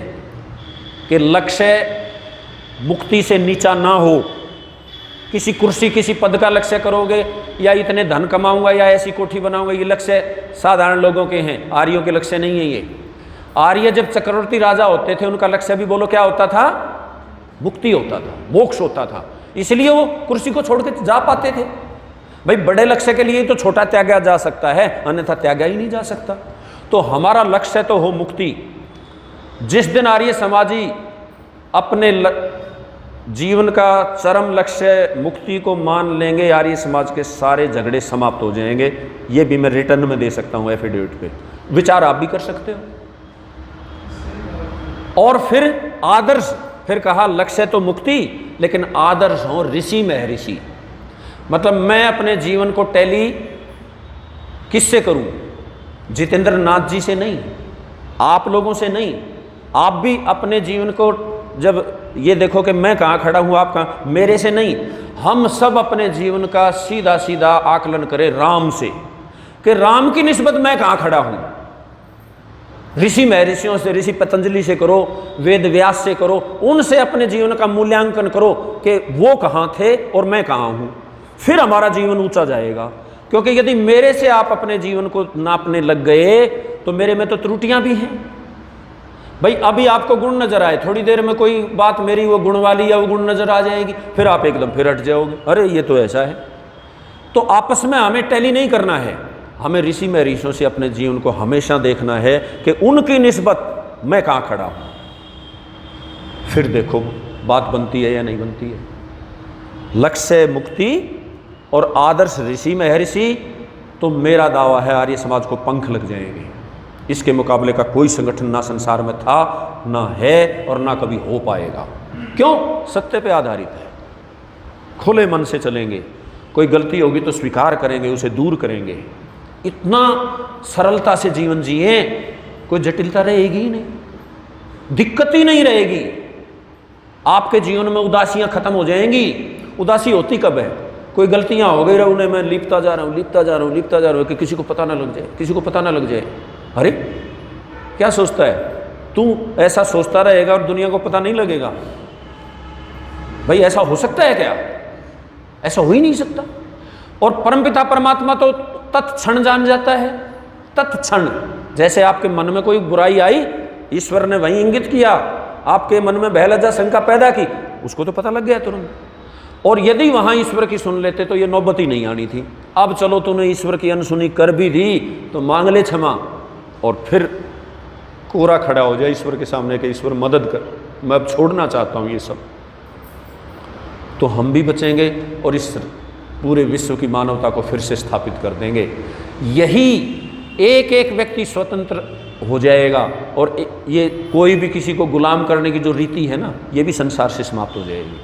कि लक्ष्य मुक्ति से नीचा ना हो किसी कुर्सी किसी पद का लक्ष्य करोगे, या इतने धन कमाऊंगा, या ऐसी कोठी बनाऊंगा, ये लक्ष्य साधारण लोगों के हैं, आर्यों के लक्ष्य नहीं है ये। आर्य जब चक्रवर्ती राजा होते थे उनका लक्ष्य भी बोलो क्या होता था? मुक्ति होता था, मोक्ष होता था, इसलिए वो कुर्सी को छोड़ के जा पाते थे। भाई बड़े लक्ष्य के लिए तो छोटा त्यागा जा सकता है, अन्यथा त्यागा ही नहीं जा सकता। तो हमारा लक्ष्य तो हो मुक्ति। जिस दिन आर्य समाजी अपने जीवन का चरम लक्ष्य मुक्ति को मान लेंगे, आर्य समाज के सारे झगड़े समाप्त हो जाएंगे। ये भी मैं रिटर्न में दे सकता हूँ एफिडेविट पे, विचार आप भी कर सकते हो। और फिर आदर्श, फिर कहा लक्ष्य तो मुक्ति, लेकिन आदर्श हो ऋषि महर्षि। मतलब मैं अपने जीवन को टैली किससे करूं? जितेंद्र नाथ जी से नहीं, आप लोगों से नहीं। आप भी अपने जीवन को जब ये देखो कि मैं कहाँ खड़ा हूँ, आप कहाँ, मेरे से नहीं। हम सब अपने जीवन का सीधा सीधा आकलन करें राम से, कि राम की निस्बत मैं कहाँ खड़ा हूँ। ऋषि महर्षियों से, ऋषि पतंजलि से करो, वेद व्यास से करो, उनसे अपने जीवन का मूल्यांकन करो कि वो कहाँ थे और मैं कहाँ हूँ। फिर हमारा जीवन ऊंचा जाएगा। क्योंकि यदि मेरे से आप अपने जीवन को नापने लग गए तो मेरे में तो त्रुटियां भी हैं। भाई अभी आपको गुण नजर आए, थोड़ी देर में कोई बात मेरी वो गुण वाली या वो गुण नजर आ जाएगी, फिर आप एकदम फिर हट जाओगे, अरे ये तो ऐसा है। तो आपस में हमें टैली नहीं करना है, हमें ऋषि महर्षियों से अपने जीवन को हमेशा देखना है कि उनकी निस्बत मैं कहाँ खड़ा हूँ। फिर देखो बात बनती है या नहीं बनती है। लक्ष्य मुक्ति और आदर्श ऋषि महर्षि, तो मेरा दावा है आर्य समाज को पंख लग जाएंगे। इसके मुकाबले का कोई संगठन ना संसार में था, ना है और ना कभी हो पाएगा। क्यों? सत्य पे आधारित है। खुले मन से चलेंगे, कोई गलती होगी तो स्वीकार करेंगे, उसे दूर करेंगे। इतना सरलता से जीवन जिए, कोई जटिलता रहेगी ही नहीं, दिक्कत ही नहीं रहेगी। आपके जीवन में उदासियां खत्म हो जाएंगी। उदासी होती कब है? कोई गलतियां हो गई, उन्हें मैं लिपता जा रहा हूँ कि किसी को पता ना लग जाए, किसी को पता ना लग जाए। अरे क्या सोचता है तू? ऐसा सोचता रहेगा और दुनिया को पता नहीं लगेगा? भाई ऐसा हो सकता है क्या? ऐसा हो ही नहीं सकता। और परमपिता परमात्मा तो तत्क्षण जान जाता है, तत्क्षण। जैसे आपके मन में कोई बुराई आई, ईश्वर ने वही इंगित किया, आपके मन में भय लज्जा शंका पैदा की, उसको तो पता लग गया तुरंत। और यदि वहां ईश्वर की सुन लेते तो ये नौबत ही नहीं आनी थी। अब चलो तूने ईश्वर की अनसुनी कर भी दी तो मांग ले क्षमा, और फिर कोरा खड़ा हो जाए ईश्वर के सामने कि ईश्वर मदद कर, मैं अब छोड़ना चाहता हूं ये सब। तो हम भी बचेंगे और इस पूरे विश्व की मानवता को फिर से स्थापित कर देंगे। यही एक एक व्यक्ति स्वतंत्र हो जाएगा, और ये कोई भी किसी को गुलाम करने की जो रीति है ना, ये भी संसार से समाप्त हो जाएगी।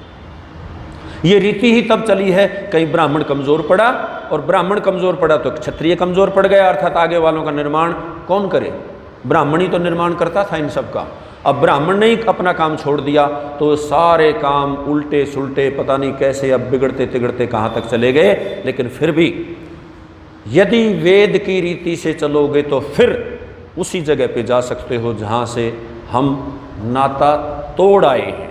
ये रीति ही तब चली है कहीं ब्राह्मण कमजोर पड़ा, और ब्राह्मण कमजोर पड़ा तो क्षत्रिय कमजोर पड़ गया, अर्थात आगे वालों का निर्माण कौन करे? ब्राह्मण ही तो निर्माण करता था इन सब का। अब ब्राह्मण ने ही अपना काम छोड़ दिया तो सारे काम उल्टे सुलटे पता नहीं कैसे अब बिगड़ते तिगड़ते कहाँ तक चले गए। लेकिन फिर भी यदि वेद की रीति से चलोगे तो फिर उसी जगह पे जा सकते हो जहाँ से हम नाता तोड़ आए हैं,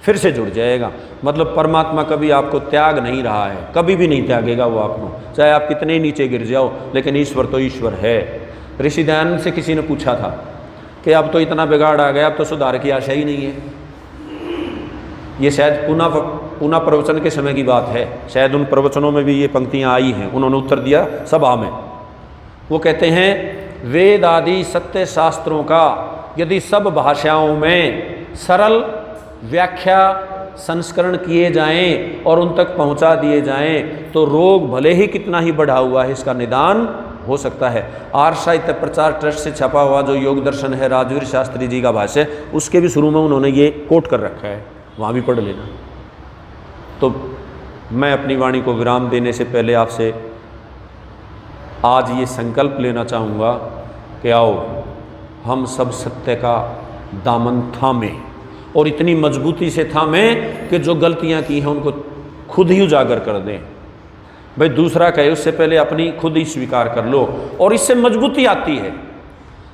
फिर से जुड़ जाएगा। मतलब परमात्मा कभी आपको त्याग नहीं रहा है, कभी भी नहीं त्यागेगा वो आपको, चाहे आप कितने नीचे गिर जाओ, लेकिन ईश्वर तो ईश्वर है। ऋषि दयानंद से किसी ने पूछा था कि अब तो इतना बिगाड़ आ गया, अब तो सुधार की आशा ही नहीं है। ये शायद पुनः प्रवचन के समय की बात है, शायद उन प्रवचनों में भी ये पंक्तियाँ आई हैं। उन्होंने उत्तर दिया सभा में। वो कहते हैं वेद आदि सत्य शास्त्रों का यदि सब भाषाओं में सरल व्याख्या संस्करण किए जाएं और उन तक पहुंचा दिए जाएं तो रोग भले ही कितना ही बढ़ा हुआ है इसका निदान हो सकता है। आर्य साहित्य प्रचार ट्रस्ट से छपा हुआ जो योग दर्शन है राजवीर शास्त्री जी का भाष्य, उसके भी शुरू में उन्होंने ये कोट कर रखा है, वहाँ भी पढ़ लेना। तो मैं अपनी वाणी को विराम देने से पहले आपसे आज ये संकल्प लेना चाहूँगा कि आओ हम सब सत्य का दामन थामें, और इतनी मजबूती से थामें कि जो गलतियां की हैं उनको खुद ही उजागर कर दें। भाई दूसरा कहे उससे पहले अपनी खुद ही स्वीकार कर लो, और इससे मजबूती आती है।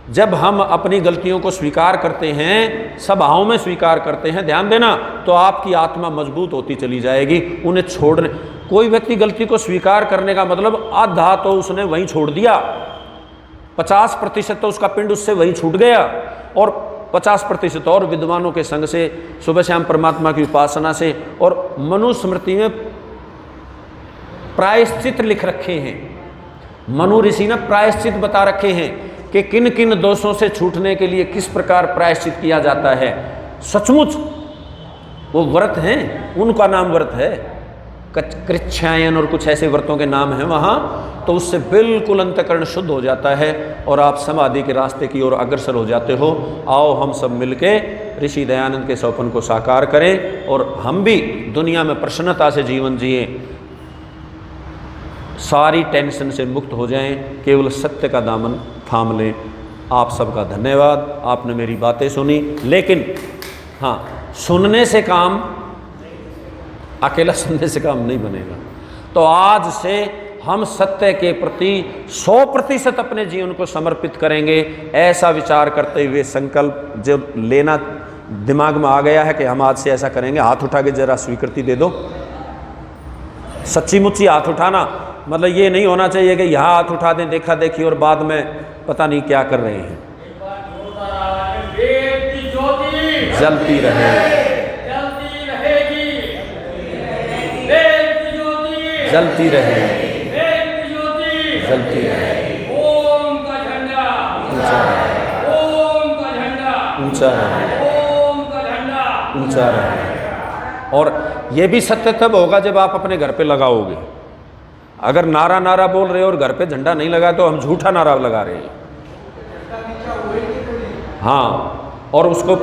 जब हम अपनी गलतियों को स्वीकार करते हैं, सभाओं में स्वीकार करते हैं, ध्यान देना, तो आपकी आत्मा मजबूत होती चली जाएगी। उन्हें छोड़ने, कोई व्यक्ति गलती को स्वीकार करने का मतलब आधा तो उसने वहीं छोड़ दिया, 50% तो उसका पिंड उससे वहीं छूट गया, और 50% और विद्वानों के संग से, सुबह शाम परमात्मा की उपासना से। और मनुस्मृति में प्रायश्चित लिख रखे हैं, मनु ऋषि ने प्रायश्चित बता रखे हैं कि किन किन दोषों से छूटने के लिए किस प्रकार प्रायश्चित किया जाता है। सचमुच वो व्रत हैं, उनका नाम व्रत है, कृच्छायन और कुछ ऐसे व्रतों के नाम हैं वहाँ, तो उससे बिल्कुल अंतःकरण शुद्ध हो जाता है और आप समाधि के रास्ते की ओर अग्रसर हो जाते हो। आओ हम सब मिलके ऋषि दयानंद के सपन को साकार करें और हम भी दुनिया में प्रसन्नता से जीवन जिए, सारी टेंशन से मुक्त हो जाएं, केवल सत्य का दामन थाम लें। आप सबका धन्यवाद, आपने मेरी बातें सुनी, लेकिन हाँ, सुनने से काम, अकेला सुनने से काम नहीं बनेगा। तो आज से हम सत्य के प्रति 100% अपने जीवन को समर्पित करेंगे, ऐसा विचार करते हुए संकल्प जब लेना दिमाग में आ गया है कि हम आज से ऐसा करेंगे, हाथ उठा के जरा स्वीकृति दे दो, सच्ची मुच्ची हाथ उठाना। मतलब ये नहीं होना चाहिए कि यहाँ हाथ उठा दें देखा देखी और बाद में पता नहीं क्या कर रहे हैं। जलती रहे, जलती रहे, जलती रहे। ओम का झंडा ऊंचा रहे, ओम का झंडा ऊंचा रहे, ओम का झंडा ऊंचा रहे। और ये भी सत्य तब होगा जब आप अपने घर पे लगाओगे। अगर नारा नारा बोल रहे हो और घर पे झंडा नहीं लगा तो हम झूठा नारा लगा रहे हैं। हाँ, और उसको